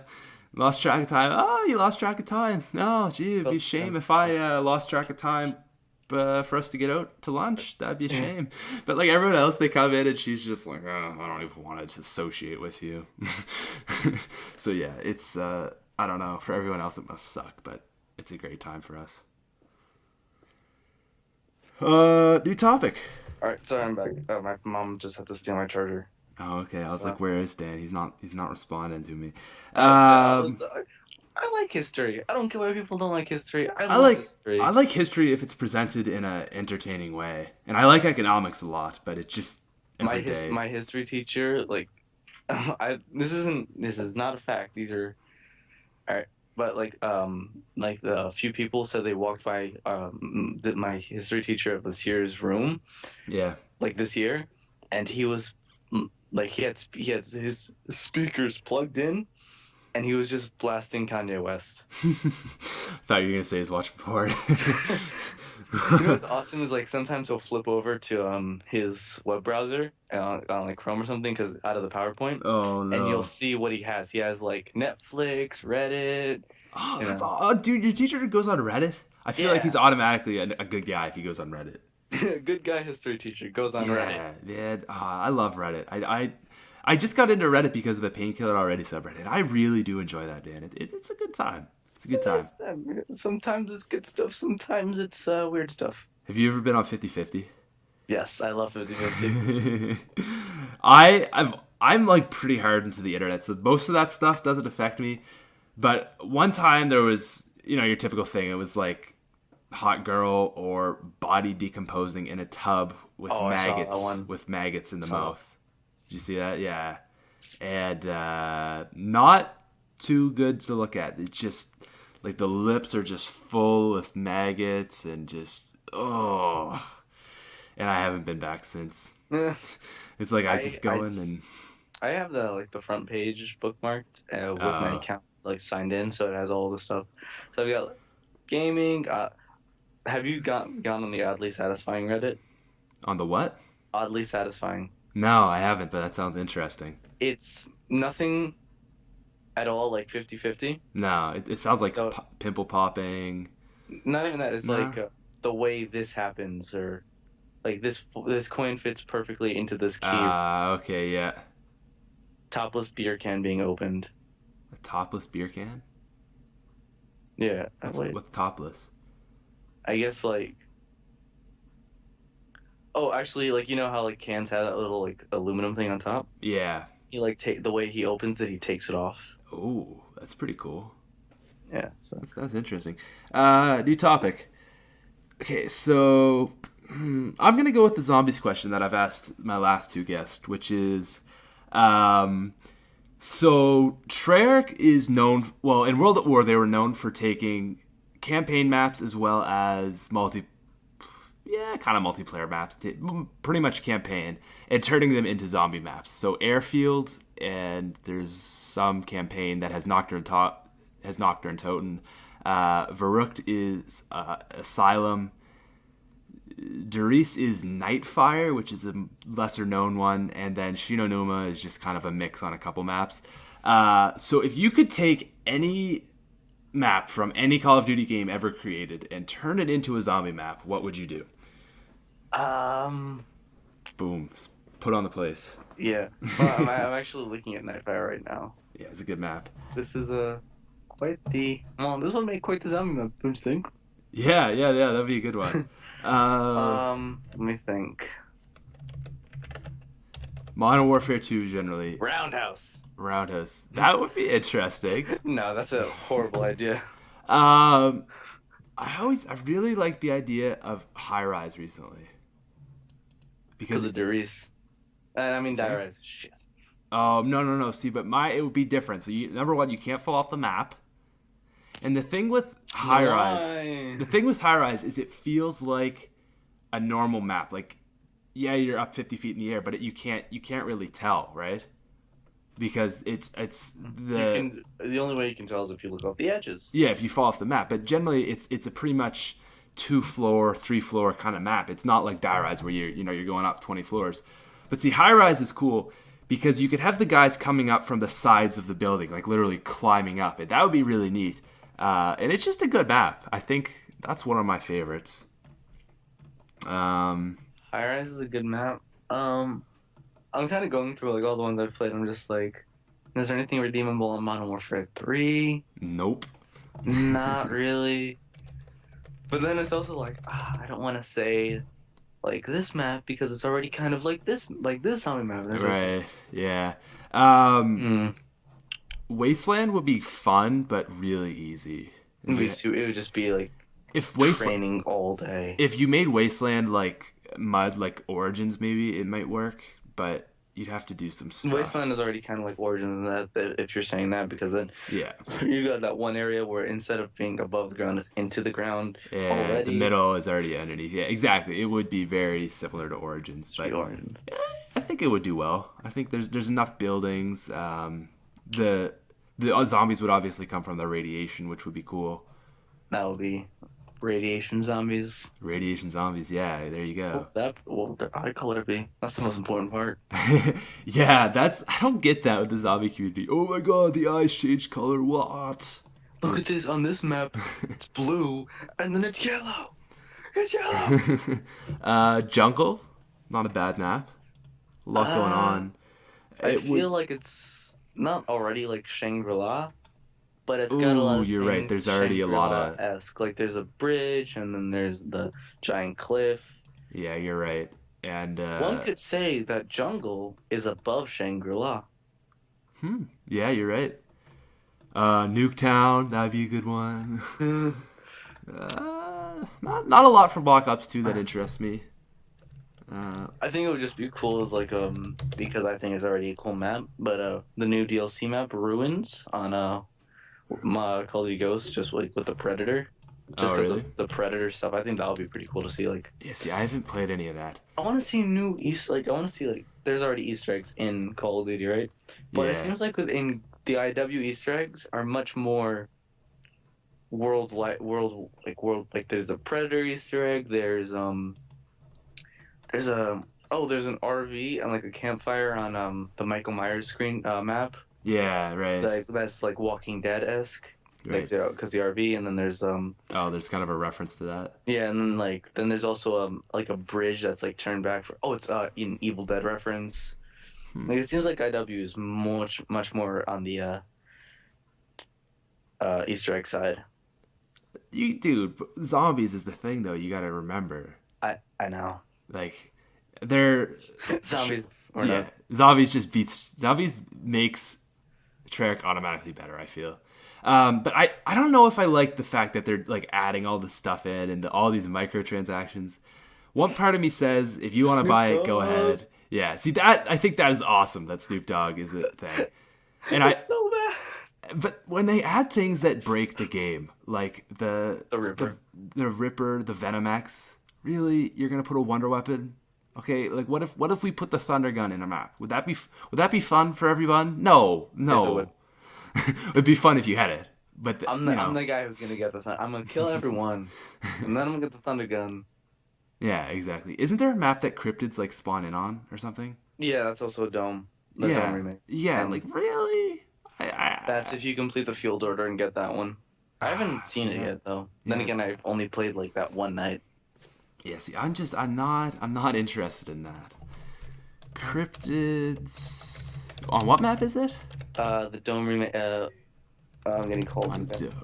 lost track of time. Oh, you lost track of time. Oh, gee, it'd be a shame if I lost track of time for us to get out to lunch. That'd be a shame. But like everyone else, they come in and she's just like, oh, I don't even want to associate with you. So yeah, it's I don't know. For everyone else, it must suck, but it's a great time for us. New topic. All right, sorry, I'm back. My mom just had to steal my charger. Oh, okay. I was like, where is Dan? He's not responding to me. I like history. I don't care why people don't like history. I like history. I like history if it's presented in an entertaining way, and I like economics a lot, but it just my history teacher, like, this is not a fact. These are, all right, but like a few people said they walked by my history teacher of this year's room. Yeah. Like this year, and he was. Like he had his speakers plugged in, and he was just blasting Kanye West. Thought you were gonna say he's watching porn. You know what's awesome is like sometimes he'll flip over to his web browser on like Chrome or something because out of the PowerPoint. Oh no! And you'll see what he has. He has like Netflix, Reddit. Oh, that's all. Dude, your teacher goes on Reddit. I feel like he's automatically a good guy if he goes on Reddit. Good guy history teacher goes on Reddit. Yeah, I love Reddit. I just got into Reddit because of the Painkiller Already subreddit. I really do enjoy that, man. It's a good time. It's a good time. Sometimes it's good stuff. Sometimes it's weird stuff. Have you ever been on 50/50? Yes, I love 50/50. I'm like pretty hard into the internet, so most of that stuff doesn't affect me. But one time there was, your typical thing. It was like hot girl or body decomposing in a tub with maggots in the mouth. Did you see that? Yeah. And not too good to look at. It's just like the lips are just full of maggots and just and I haven't been back since. It's like I just go in and I have the front page bookmarked with my account like signed in, so it has all the stuff. So I've got gaming. Have you gone on the Oddly Satisfying Reddit? On the what? Oddly Satisfying. No, I haven't, but that sounds interesting. It's nothing at all like 50/50. No, it sounds like pimple popping. Not even that. It's like the way this happens, or like this coin fits perfectly into this key. Okay, yeah. Topless beer can being opened. A topless beer can? Yeah. What's topless? I guess like. Oh, actually, like how like cans have that little like aluminum thing on top. Yeah. He like the way he opens it, he takes it off. Oh, that's pretty cool. Yeah, so that's interesting. New topic. Okay, so I'm gonna go with the zombies question that I've asked my last 2 guests, which is, so Treyarch is known. Well, in World at War, they were known for taking campaign maps as well as multiplayer maps, pretty much campaign, and turning them into zombie maps. So Airfield, and there's some campaign that has Nocturne Toten. Verrucht is Asylum. Darius is Nightfire, which is a lesser known one, and then Shinonuma is just kind of a mix on a couple maps. So if you could take any map from any Call of Duty game ever created and turn it into a zombie map, what would you do? Boom. Put on the place. Yeah. Well, I'm actually looking at Nightfire right now. Yeah, it's a good map. This is this one made quite the zombie map, don't you think? Yeah, that'd be a good one. Let me think. Modern Warfare 2 generally. Roundhouse. That would be interesting. No, that's a horrible idea. I've really liked the idea of high rise recently. Because of Darius. I mean, die rise. Shit. No. See, but it would be different. So number one, you can't fall off the map. And the thing with high rise is it feels like a normal map. Like, yeah, you're up 50 feet in the air, but you can't really tell, right? Because it's the only way you can tell is if you look off the edges. Yeah, if you fall off the map. But generally, it's a pretty much 2-floor, 3-floor kind of map. It's not like die rise where you're going up 20 floors. But see, high rise is cool because you could have the guys coming up from the sides of the building, like literally climbing up. That would be really neat. And it's just a good map. I think that's one of my favorites. High rise is a good map. I'm kind of going through like all the ones I've played. I'm just like, is there anything redeemable in Modern Warfare 3? Nope. Not really. But then it's also like, I don't want to say like this map because it's already kind of like this zombie map. Right. Yeah. Wasteland would be fun, but really easy. It would just be like training all day. If you made Wasteland like mud, like Origins, maybe it might work, but you'd have to do some stuff. Wasteland is already kind of like Origins in that if you're saying that, because then you got that one area where instead of being above the ground, it's into the ground already. The middle is already underneath. Yeah, exactly. It would be very similar to Origins, but I think it would do well. I think there's enough buildings. The zombies would obviously come from the radiation, which would be cool. That would be radiation zombies. Radiation zombies, yeah, there you go. What color would be? That's the most important part. Yeah, I don't get that with the zombie community. Oh my god, the eyes changed color, what? Look at this, on this map, it's blue, and then it's yellow. It's yellow. Jungle, not a bad map. A lot going on. I feel like it's not already like Shangri-La, but it's got a lot of you're things right. There's already a lot of esque. Like there's a bridge, and then there's the giant cliff. Yeah, you're right. And one could say that Jungle is above Shangri-La. Yeah, you're right. Nuketown, that'd be a good one. Not a lot from Black Ops 2 that interests me. I think it would just be cool as like because I think it's already a cool map, but the new DLC map Ruins on Call of Duty Ghosts, just like with the Predator, just because of the Predator stuff. I think that would be pretty cool to see. Like, yeah, see, I haven't played any of that. I want to see new I want to see like there's already Easter eggs in Call of Duty, right? But it seems like within the IW Easter eggs are much more world like there's the Predator Easter egg. There's an RV and like a campfire on the Michael Myers screen map. Yeah, right. Like that's like Walking Dead-esque, right? Like because the RV, and then there's there's kind of a reference to that. Yeah, and then there's also like a bridge that's like turned back for it's an Evil Dead reference. Like it seems like IW is much more on the Easter egg side. Dude, zombies is the thing though. You got to remember. I know. Like they're zombies. Zombies makes Treyarch automatically better, I feel. But I don't know if I like the fact that they're like adding all this stuff in and all these microtransactions. One part of me says if you want to buy it, go ahead. Yeah, see that I think that is awesome that Snoop Dogg is a thing. And it's so bad. But when they add things that break the game, like the Ripper, the Venom X, really, you're gonna put a wonder weapon? Okay, like what if we put the Thunder Gun in a map? Would that be fun for everyone? No. Yes, it would. It'd be fun if you had it. But I'm the guy who's gonna get the Thunder. I'm gonna kill everyone, and then I'm gonna get the Thunder Gun. Yeah, exactly. Isn't there a map that cryptids like spawn in on or something? Yeah, that's also a Dome. Dome remake. Yeah, like really? That's if you complete the field order and get that one. I haven't seen it yet though. Then again, I've only played like that one night. Yeah, see, I'm not interested in that. Cryptids on what map is it? The Dome remake. I'm getting called.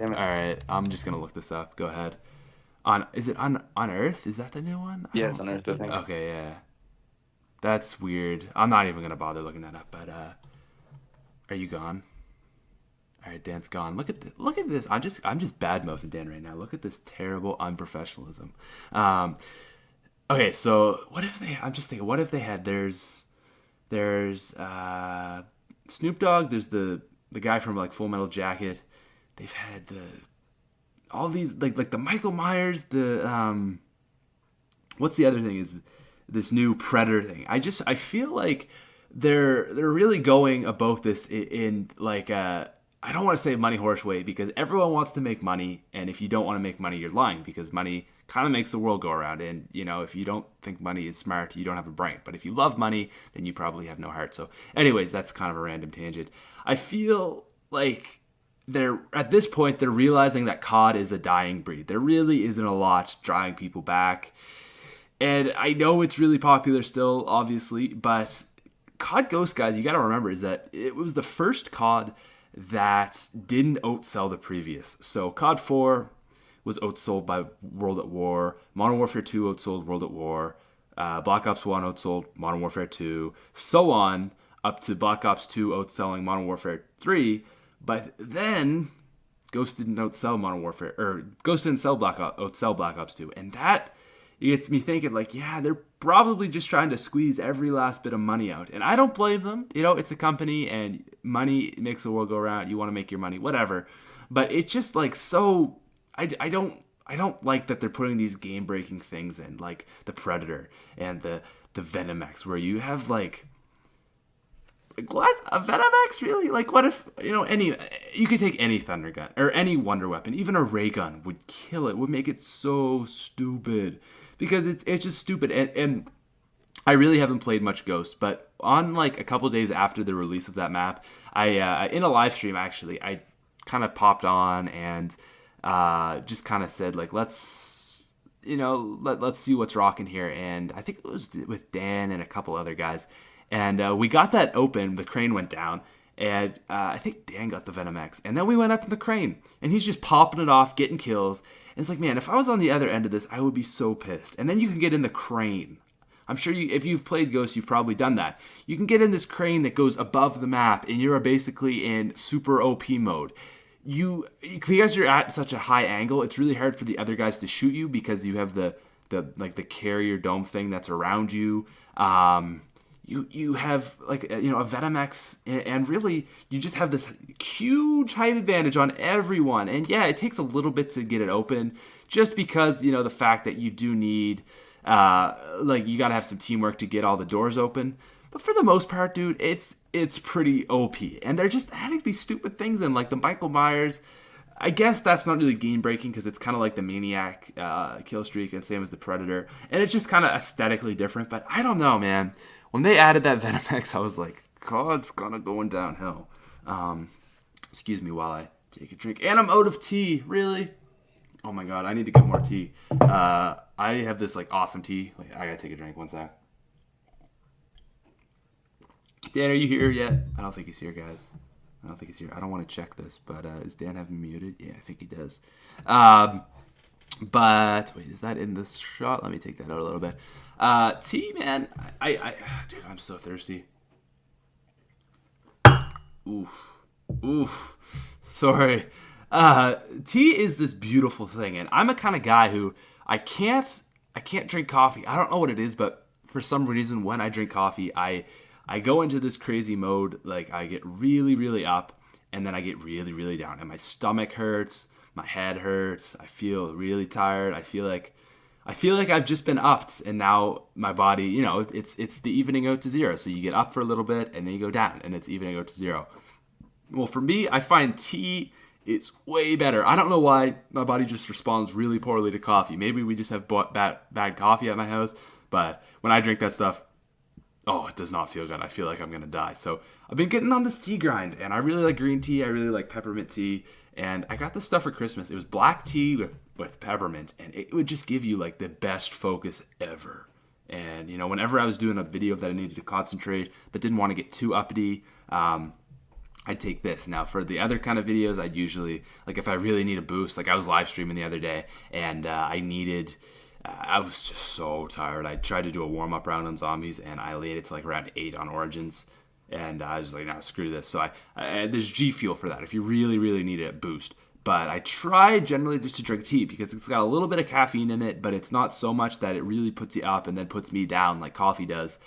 All right, I'm just gonna look this up. Go ahead. Is it on Earth? Is that the new one? Yeah, it's on Earth, I think. Okay, yeah. That's weird. I'm not even gonna bother looking that up. But are you gone? All right, Dan's gone. Look at this. I'm just bad mouthing Dan right now. Look at this terrible unprofessionalism. Okay, so what if they? I'm just thinking, what if they had? There's Snoop Dogg. There's the guy from like Full Metal Jacket. They've had all these like the Michael Myers. The what's the other thing is this new Predator thing. I feel like they're really going about this in like I don't want to say money horse way, because everyone wants to make money, and if you don't want to make money, you're lying, because money kind of makes the world go around. And if you don't think money is smart, you don't have a brain. But if you love money, then you probably have no heart. So anyways, that's kind of a random tangent. I feel like at this point they're realizing that COD is a dying breed. There really isn't a lot drawing people back. And I know it's really popular still, obviously, but COD Ghost, guys, you got to remember, is that it was the first COD that didn't outsell the previous. So COD 4 was outsold by World at War. Modern Warfare 2 outsold World at War. Black Ops 1 outsold Modern Warfare 2. So on, up to Black Ops 2 outselling Modern Warfare 3. But then Ghost didn't outsell Modern Warfare, or Ghost didn't outsell Black Ops 2. And that gets me thinking, like, yeah, they're probably just trying to squeeze every last bit of money out. And I don't blame them. It's a company, and money makes the world go around. You want to make your money, whatever. But it's just like so. I don't like that they're putting these game-breaking things in, like the Predator and the Venom X, where you have like what, a Venom X, really? Like, what if you could take any thunder gun or any wonder weapon, even a ray gun would kill it, would make it so stupid, because it's just stupid. And I really haven't played much Ghost, but on like a couple days after the release of that map, I in a live stream actually, I kind of popped on and just kind of said, like, let's see what's rocking here. And I think it was with Dan and a couple other guys, and we got that open. The crane went down, and I think Dan got the Venom X, and then we went up in the crane, and he's just popping it off, getting kills. And it's like, man, if I was on the other end of this, I would be so pissed. And then you can get in the crane. I'm sure if you've played Ghost, you've probably done that. You can get in this crane that goes above the map, and you're basically in super OP mode. Because you're at such a high angle, it's really hard for the other guys to shoot you, because you have the carrier dome thing that's around you. You have like a Venom X, and really you just have this huge height advantage on everyone. And yeah, it takes a little bit to get it open, just because the fact that you do need you got to have some teamwork to get all the doors open. But for the most part, dude, it's pretty OP. And they're just adding these stupid things in, like the Michael Myers. I guess that's not really game breaking, because it's kind of like the Maniac kill streak, and same as the Predator. And it's just kind of aesthetically different. But I don't know, man. When they added that Venom X, I was like, God's gonna going downhill. Excuse me while I take a drink. And I'm out of tea, really? Oh my God, I need to get more tea. I have this like awesome tea. Wait, I gotta take a drink, one sec. Dan, are you here yet? I don't think he's here, guys. I don't think he's here. I don't want to check this, but is Dan have me muted? Yeah, I think he does. But wait, is that in this shot? Let me take that out a little bit. Tea, man. Dude, I'm so thirsty. Oof. Sorry. Tea is this beautiful thing, and I'm a kind of guy who I can't drink coffee. I don't know what it is, but for some reason, when I drink coffee, I go into this crazy mode. Like, I get really, really up, and then I get really, really down, and my stomach hurts, my head hurts. I feel really tired. I feel like I've just been upped, and now my body, it's the evening out to zero. So you get up for a little bit, and then you go down, and it's evening out to zero. Well, for me, I find tea is way better. I don't know why my body just responds really poorly to coffee. Maybe we just have bad coffee at my house, but when I drink that stuff, it does not feel good. I feel like I'm going to die. So I've been getting on this tea grind, and I really like green tea. I really like peppermint tea, and I got this stuff for Christmas. It was black tea with peppermint, and it would just give you like the best focus ever. And whenever I was doing a video that I needed to concentrate but didn't want to get too uppity, I'd take this. Now, for the other kind of videos, I'd usually, like if I really need a boost, like I was live streaming the other day, and I was just so tired. I tried to do a warm-up round on zombies, and I laid it to like around 8 on Origins, and I was like, no, screw this. So there's G Fuel for that if you really, really need a boost. But I try generally just to drink tea because it's got a little bit of caffeine in it, but it's not so much that it really puts you up and then puts me down like coffee does,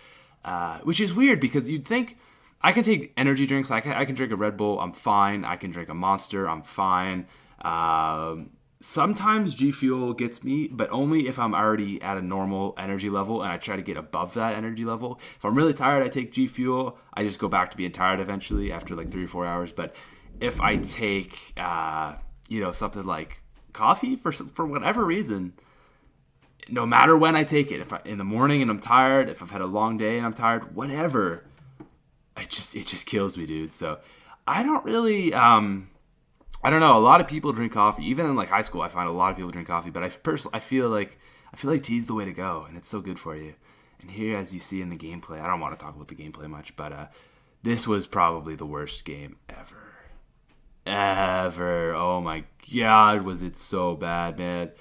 which is weird because you'd think I can take energy drinks. I can drink a Red Bull. I'm fine. I can drink a Monster. I'm fine. Sometimes G Fuel gets me, but only if I'm already at a normal energy level and I try to get above that energy level. If I'm really tired, I take G Fuel. I just go back to being tired eventually after like 3 or 4 hours. But if I take, something like coffee for whatever reason, no matter when I take it, if in the morning and I'm tired, if I've had a long day and I'm tired, whatever, it just kills me, dude. So I don't really, I don't know. A lot of people drink coffee. Even in like high school, I find a lot of people drink coffee. But I feel like tea's the way to go, and it's so good for you. And here, as you see in the gameplay, I don't want to talk about the gameplay much, but this was probably the worst game ever. Oh my God, was it so bad, man.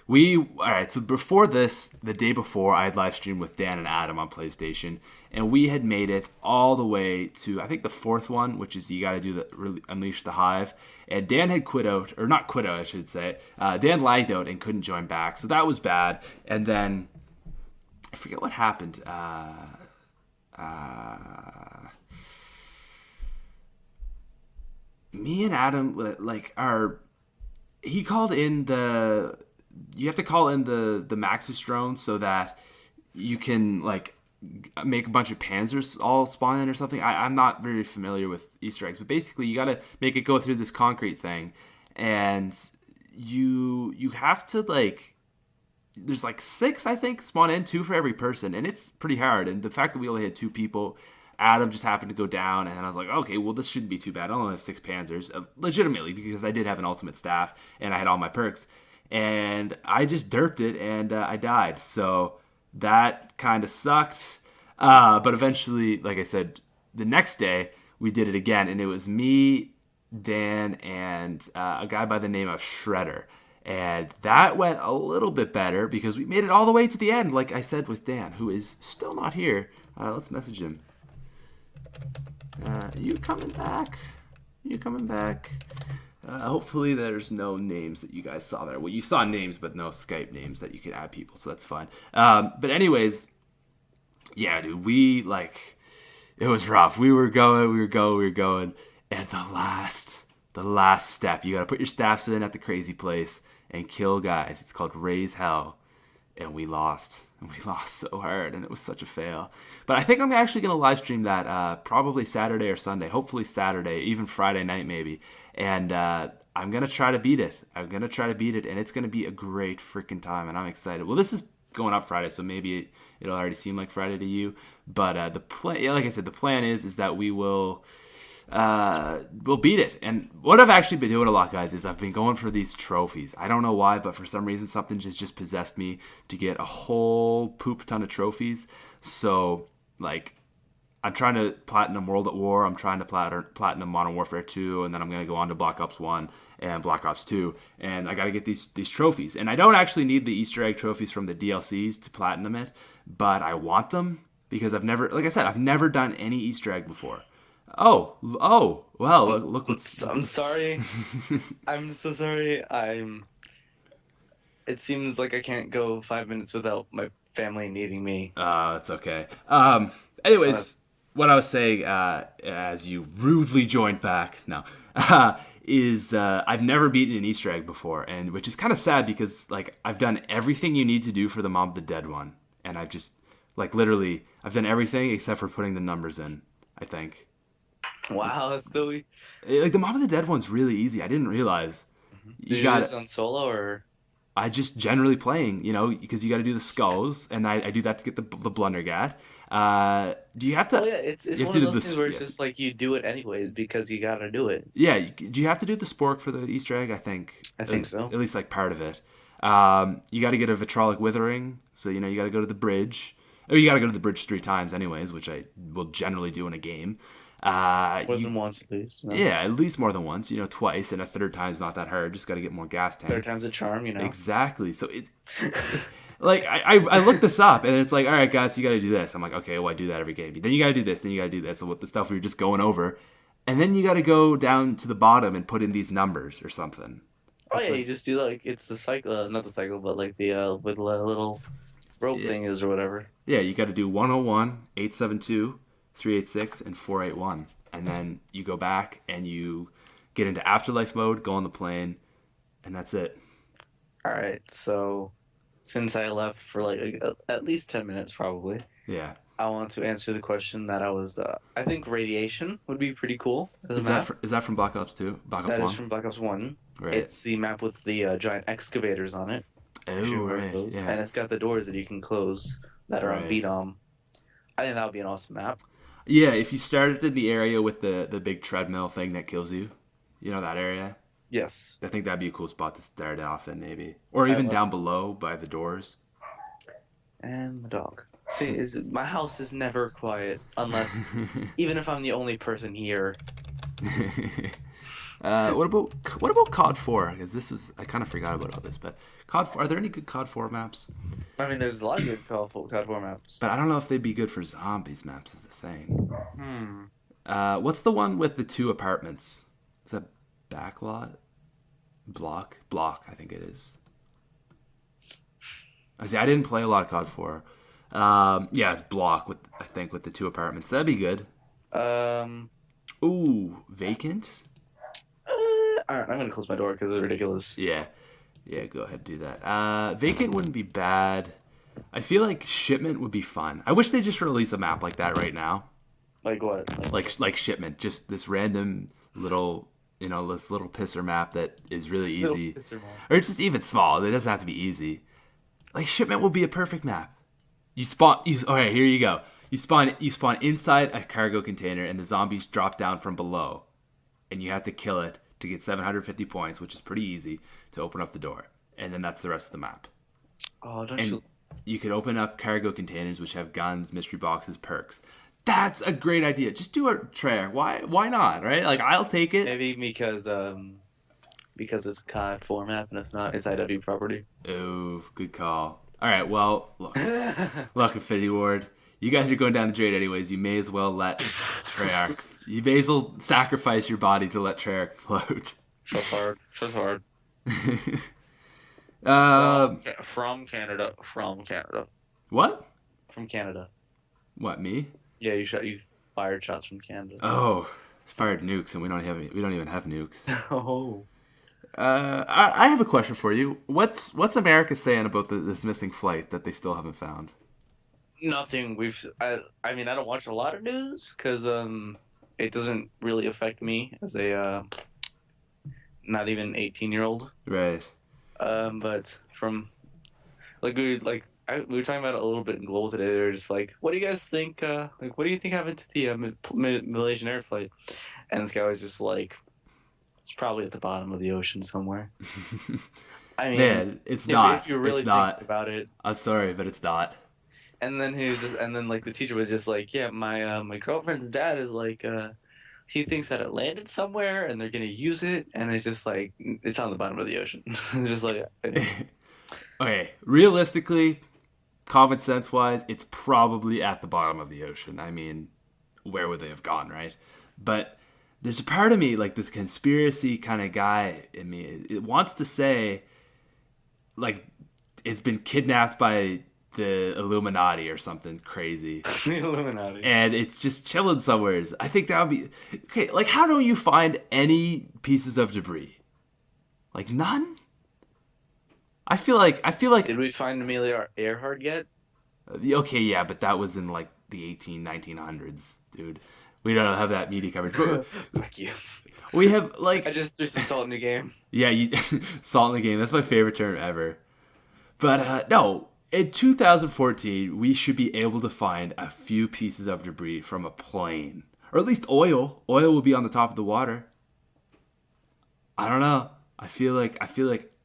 Alright, so before this, the day before, I had live streamed with Dan and Adam on PlayStation, and we had made it all the way to, I think, the 4th one, which is you gotta do the Unleash the Hive, and Dan had quit out, or not quit out, I should say. Dan lagged out and couldn't join back, so that was bad, and then, I forget what happened. Me and Adam, he called in you have to call in the Maxis drone so that you can make a bunch of Panzers all spawn in or something. I'm not very familiar with Easter eggs, but basically you got to make it go through this concrete thing, and you have to there's 6, I think, spawn in, 2 for every person, and it's pretty hard. And the fact that we only had 2 people, Adam just happened to go down, and I was like, okay, well, this shouldn't be too bad. I only have 6 Panzers, legitimately, because I did have an ultimate staff, and I had all my perks. And I just derped it, and I died. So that kind of sucked. But eventually, like I said, the next day, we did it again, and it was me, Dan, and a guy by the name of Shredder. And that went a little bit better, because we made it all the way to the end, like I said with Dan, who is still not here. Let's message him. You coming back? Hopefully there's no names that you guys saw there. Well, you saw names, but no Skype names that you could add people, so that's fine. But anyways, yeah, dude, it was rough. We were going, and the last step, you gotta put your staffs in at the crazy place and kill guys. It's called Raise Hell, and we lost. And we lost so hard, and it was such a fail. But I think I'm actually going to live stream that probably Saturday or Sunday. Hopefully Saturday, even Friday night maybe. And I'm going to try to beat it. And it's going to be a great freaking time, and I'm excited. Well, this is going up Friday, so maybe it'll already seem like Friday to you. But like I said, the plan is that we'll beat it. And what I've actually been doing a lot, guys, is I've been going for these trophies. I don't know why, but for some reason something just possessed me to get a whole poop ton of trophies. So I'm trying to platinum World at War, I'm trying to platinum Modern Warfare 2, and then I'm going to go on to Black Ops 1 and Black Ops 2, and I got to get these trophies. And I don't actually need the Easter egg trophies from the DLCs to platinum it, but I want them because I've never done any Easter egg before. Oh, well, look what's... I'm sorry. I'm so sorry. It seems like I can't go 5 minutes without my family needing me. It's okay. Anyways, what I was saying, as you rudely joined back, is I've never beaten an Easter egg before, and which is kind of sad because I've done everything you need to do for the Mob of the Dead one, and I've just literally I've done everything except for putting the numbers in, I think. Wow, that's silly. The Mob of the Dead one's really easy. I didn't realize. Did you do this on solo or? I just generally playing, because you got to do the skulls, and I do that to get the Blundergat. Do you have to? Oh yeah, it's one of those things where it's just you do it anyways because you got to do it. Yeah, do you have to do the spork for the Easter egg? I think so. At least part of it. You got to get a Vitrolic Withering, so you got to go to the bridge. Or you got to go to the bridge 3 times anyways, which I will generally do in a game. More than once, at least. Yeah, at least more than once. Twice, and a third time's not that hard. Just got to get more gas tanks. Third time's a charm, Exactly. So it's like I looked this up, and it's like, all right, guys, you got to do this. I'm like, okay, well, I do that every game. Then you got to do this. Then you got to do that. So with the stuff we were just going over, and then you got to go down to the bottom and put in these numbers or something. Oh yeah, you just do it's the cycle, not the cycle, but like the with the little rope thing is or whatever. Yeah, you got to do 101, 872, 386, and 481, and then you go back and you get into afterlife mode, go on the plane, and that's it. All right, so since I left for like at least 10 minutes, probably. Yeah. I want to answer the question that I was. I think radiation would be pretty cool. Is that from Black Ops 2? Black Ops 1? That is from Black Ops 1. Right. It's the map with the giant excavators on it. Oh, right. Yeah. And it's got the doors that you can close that are on beat-om. I think that would be an awesome map. Yeah, if you started in the area with the big treadmill thing that kills you, that area? Yes. I think that'd be a cool spot to start off in, maybe. Or even down below by the doors. And the dog. See, my house is never quiet unless, even if I'm the only person here. What about COD 4? Because I kind of forgot about all this, but COD 4, are there any good COD 4 maps? I mean, there's a lot of good COD 4 maps. But I don't know if they'd be good for zombies maps is the thing. What's the one with the 2 apartments? Is that Backlot? Block, I think it is. I didn't play a lot of COD 4. Yeah, it's Block with the 2 apartments. That'd be good. Ooh, Vacant? Alright, I'm gonna close my door because it's ridiculous. Yeah, go ahead and do that. Vacant wouldn't be bad. I feel like Shipment would be fun. I wish they just release a map like that right now. Like what? Like Shipment, just this random little, this little pisser map that is really easy. Or it's just even small. It doesn't have to be easy. Like Shipment would be a perfect map. Okay, here you go. You spawn inside a cargo container and the zombies drop down from below. And you have to kill it to get 750 points, which is pretty easy, to open up the door. And then that's the rest of the map. Oh, you could open up cargo containers which have guns, mystery boxes, perks. That's a great idea. Just do a Treyarch. Why not, right? Like, I'll take it. Maybe because it's a COD 4 map and it's IW property. Oh, good call. All right, well, look, Infinity Ward, you guys are going down the drain anyways. You may as well let Treyarch. You may as well sacrifice your body to let Treyarch float. That's hard. From Canada. What? From Canada. What, me? Yeah, you fired shots from Canada. Oh, fired nukes, and we don't even have nukes. Oh. I have a question for you. What's America saying about this missing flight that they still haven't found? Nothing. I mean, I don't watch a lot of news because it doesn't really affect me as a not even 18-year-old. Right. But from we were talking about it a little bit in Global today. They were just like, "What do you guys think? What do you think happened to the Malaysian air flight?" And this guy was just like, "It's probably at the bottom of the ocean somewhere." I mean, man, it's not. If you really think about it, I'm sorry, but it's not. And then the teacher was just like, "Yeah, my girlfriend's dad is like, he thinks that it landed somewhere and they're gonna use it, and it's just like it's on the bottom of the ocean." It's just like, okay, realistically, common sense wise, it's probably at the bottom of the ocean. I mean, where would they have gone, right? But there's a part of me, like this conspiracy kind of guy in me, it wants to say, like, it's been kidnapped by the Illuminati or something crazy. The Illuminati. And it's just chilling somewhere. I think that would be... Okay, like, how do you find any pieces of debris? Like, none? I feel like... Did we find Amelia Earhart yet? Okay, yeah, but that was in, like, the 1900s, dude. We don't have that media coverage. Fuck you. We have, like... I just threw some salt in the game. Yeah, salt in the game. That's my favorite term ever. But, no... In 2014, we should be able to find a few pieces of debris from a plane. Or at least oil. Oil will be on the top of the water. I don't know. I feel like...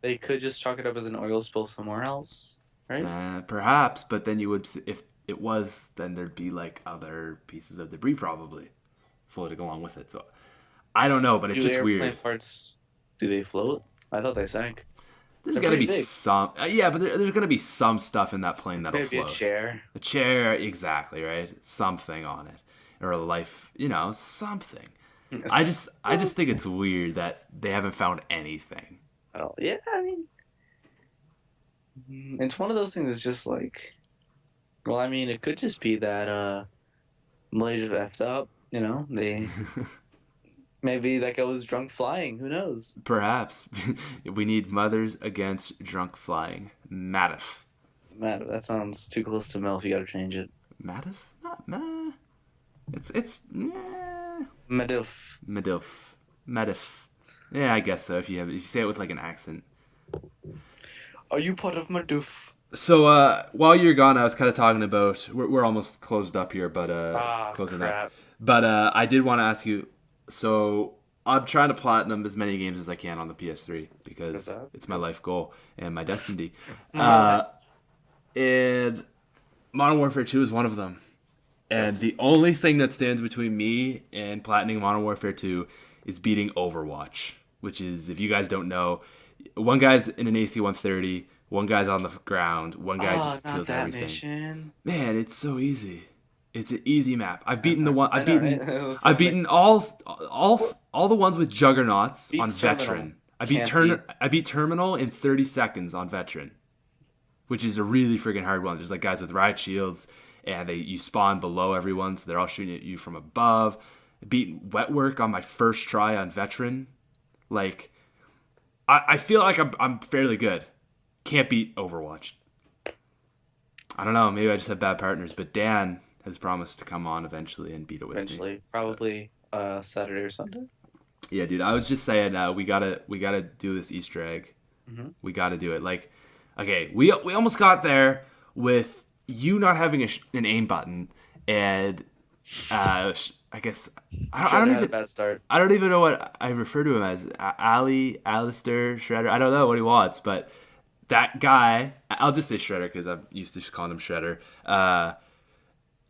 They could just chalk it up as an oil spill somewhere else, right? Perhaps, but then you would... If it was, then there'd be, like, other pieces of debris probably floating along with it. So I don't know, but it's just weird. Airplane parts, do they float? I thought they sank. There's got to be some, yeah, but there's going to be some stuff in that plane that'll Maybe float. A chair. A chair, exactly, right? Something on it, or a life, something. I just think it's weird that they haven't found anything. Oh yeah, I mean, it's one of those things that's just like, well, I mean, it could just be that Malaysia effed up. They maybe that guy was drunk flying. Who knows? Perhaps we need mothers against drunk flying. Matif. That sounds too close to MILF. You got to change it. Matif? Not nah. It's Medilf. Yeah, I guess so. If you say it with like an accent. Are you part of Meduf? So while you're gone, I was kind of talking about we're almost closed up here, but closing up. But I did want to ask you. So I'm trying to platinum as many games as I can on the PS3 because it's my life goal and my destiny. And Modern Warfare 2 is one of them. And the only thing that stands between me and platinum Modern Warfare 2 is beating Overwatch, which is, if you guys don't know, one guy's in an AC-130, one guy's on the ground, one guy just kills everything. Mission. Man, it's so easy. It's an easy map. I've beaten the one. I've beaten all the ones with juggernauts on veteran. I beat Terminal in 30 seconds on veteran, which is a really freaking hard one. There's like guys with riot shields, and you spawn below everyone, so they're all shooting at you from above. I beat Wetwork on my first try on veteran. Like, I feel like I'm fairly good. Can't beat Overwatch. I don't know. Maybe I just have bad partners, but Dan has promised to come on eventually and beat it with me. Probably Saturday or Sunday. Yeah, dude. I was just saying we gotta do this Easter egg. Mm-hmm. We gotta do it. Like, okay, we almost got there with you not having an aim button, and I guess I don't even. Bad start. I don't even know what I refer to him as. Alistair Shredder. I don't know what he wants, but that guy. I'll just say Shredder because I'm used to calling him Shredder.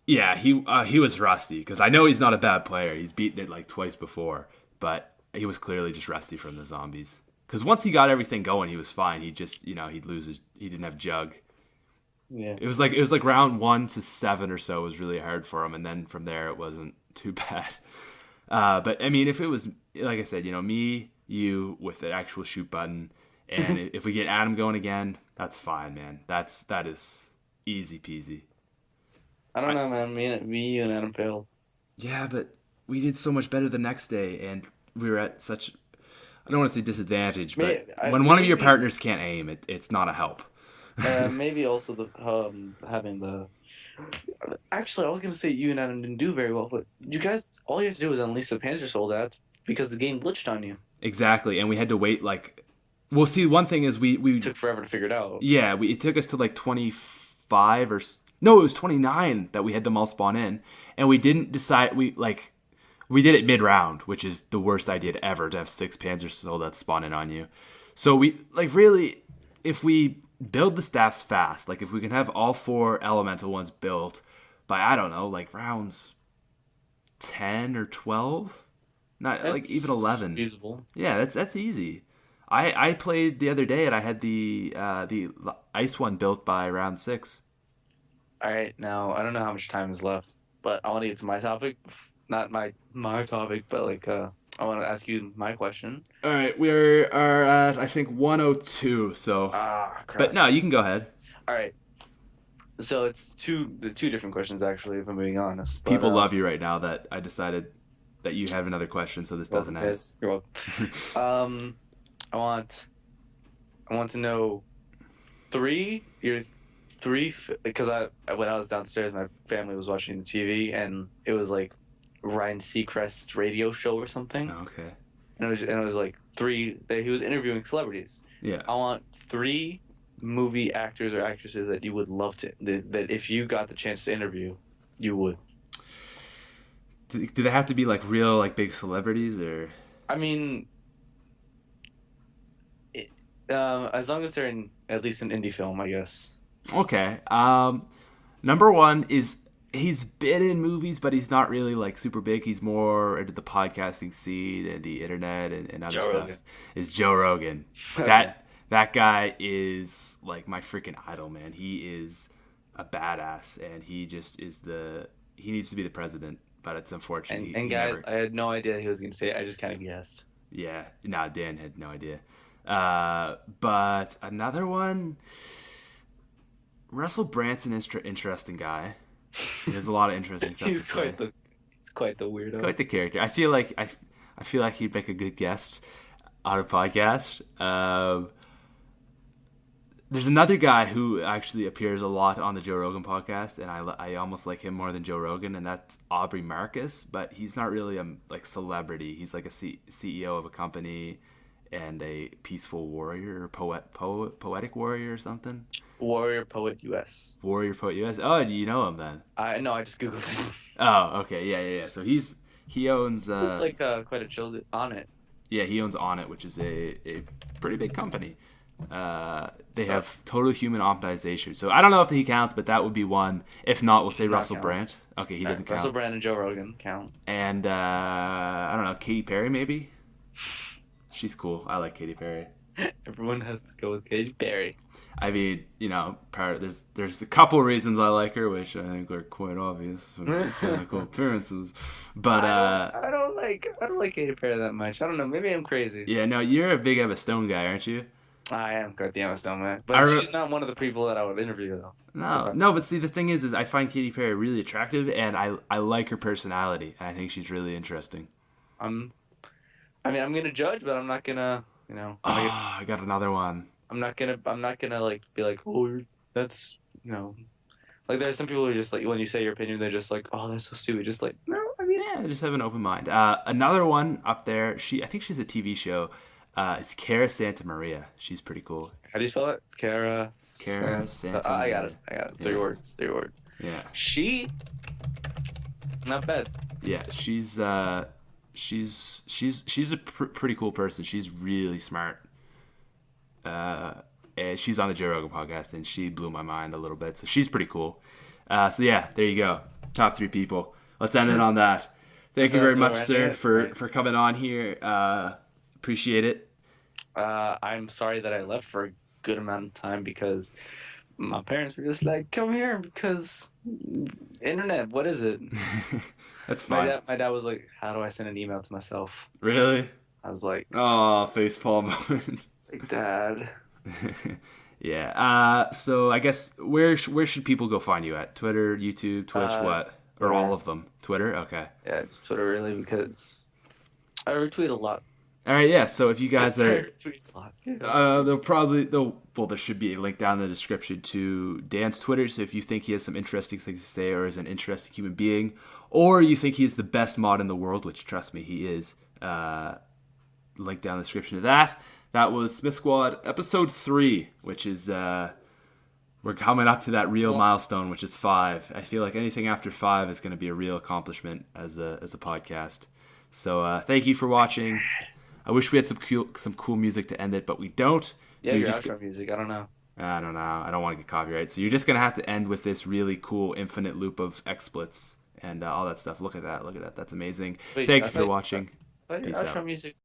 Yeah, he was rusty because I know he's not a bad player. He's beaten it like twice before, but he was clearly just rusty from the zombies. Because once he got everything going, he was fine. He just he'd lose he didn't have Jug. Yeah. It was like round 1 to 7 or so was really hard for him, and then from there it wasn't too bad. But I mean, if it was like I said, me, you with the actual shoot button, and if we get Adam going again, that's fine, man. That is easy peasy. I don't know, man. Me, you, and Adam failed. Yeah, but we did so much better the next day, and we were at such, I don't want to say disadvantage, but when one of your partners can't aim, it's not a help. Maybe also having the... Actually, I was going to say you and Adam didn't do very well, but you guys, all you had to do was unleash the Panzer Soldat because the game glitched on you. Exactly, and we had to wait well, see, one thing is we It took forever to figure it out. Yeah, it took us to 25 or... No, it was 29 that we had them all spawn in, and we didn't decide. We did it mid-round, which is the worst idea ever to have 6 Panzer Soldats spawn in on you. So we really, if we build the staffs fast, if we can have all 4 elemental ones built by I don't know, rounds 10 or 12, not that's even 11. Feasible. Yeah, that's easy. I played the other day and I had the ice one built by round 6. All right, now I don't know how much time is left, but I want to get to my topic. Not my topic, but I want to ask you my question. All right, we are at I think 102. So, crap. But no, you can go ahead. All right. So it's two different questions actually, if I'm being honest. But, people love you right now that I decided that you have another question, so this doesn't end. Yes, you're welcome. I want to know your three, because when I was downstairs, my family was watching the TV, and it was Ryan Seacrest's radio show or something. Oh, okay. And it was 3. He was interviewing celebrities. Yeah. I want 3 movie actors or actresses that you would love to, that if you got the chance to interview, you would. Do they have to be real big celebrities, or? I mean, as long as they're in at least an indie film, I guess. Okay. Number 1 is He's been in movies, but he's not really like super big. He's more into the podcasting scene and the internet and other Joe stuff. Rogan. Is Joe Rogan. That guy is like my freaking idol, man. He is a badass, and he just is he needs to be the president, but it's unfortunate. And guys, I had no idea he was going to say it. I just kind of guessed. Yeah, no, Dan had no idea. But another one, Russell Brunson is interesting guy. He has a lot of interesting stuff to say. He's quite the weirdo. Quite the character. I feel like he'd make a good guest on a podcast. There's another guy who actually appears a lot on the Joe Rogan podcast, and I almost like him more than Joe Rogan, and that's Aubrey Marcus. But he's not really a like celebrity. He's like a CEO of a company and a peaceful warrior, poetic warrior or something. Warrior Poet US. Warrior Poet US. Oh, do you know him then? I just googled him. Oh, okay, yeah. So he owns. Looks like quite a chill on it. Yeah, he owns On It, which is a pretty big company. They have total human optimization. So I don't know if he counts, but that would be one. If not, we'll say Russell Brand. Okay, he doesn't count. Russell Brand and Joe Rogan count. And I don't know, Katy Perry maybe. She's cool. I like Katy Perry. Everyone has to go with Katy Perry. I mean, there's a couple reasons I like her, which I think are quite obvious from her physical appearances. But I don't like Katy Perry that much. I don't know. Maybe I'm crazy. Yeah, no, you're a big Emma Stone guy, aren't you? I am quite the Emma Stone man, but she's not one of the people that I would interview though. No, but see, the thing is I find Katy Perry really attractive, and I like her personality, and I think she's really interesting. I'm gonna judge, but I'm not gonna, I got another one. I'm not gonna like be like, oh, that's, like there's some people who just like when you say your opinion, they're just like, oh, that's so stupid. Just like, no, yeah, just have an open mind. Another one up there. I think she's a TV show. It's Cara Santa Maria. She's pretty cool. How do you spell it? Cara Santa Maria. I got it. Three words. Yeah. She. Not bad. Yeah, she's a pretty cool person. She's really smart. And she's on the Joe Rogan podcast, and she blew my mind a little bit. So she's pretty cool. So yeah, there you go. Top 3 people. Let's end it on that. Thank you very much, sir, for coming on here. Appreciate it. I'm sorry that I left for a good amount of time because my parents were just like, come here because internet, what is it? That's fine. My dad was like, how do I send an email to myself? Really? I was like, oh, facepalm moment. Like, Dad. Yeah. So I guess where should people go find you at? Twitter, YouTube, Twitch, what? Or all of them? Twitter? Okay. Yeah, Twitter really because I retweet a lot. All right, yeah. So if you guys are, there should be a link down in the description to Dan's Twitter. So if you think he has some interesting things to say, or is an interesting human being, or you think he's the best mod in the world, which trust me, he is, link down in the description to that. That was Smith Squad episode 3, which is we're coming up to that real milestone, which is 5. I feel like anything after 5 is going to be a real accomplishment as a podcast. So thank you for watching. I wish we had some cool music to end it, but we don't. Yeah, so your outro music. I don't know. I don't know. I don't want to get copyright. So you're just going to have to end with this really cool infinite loop of XSplits and all that stuff. Look at that. That's amazing. Thank you for watching. Peace out. Outro music.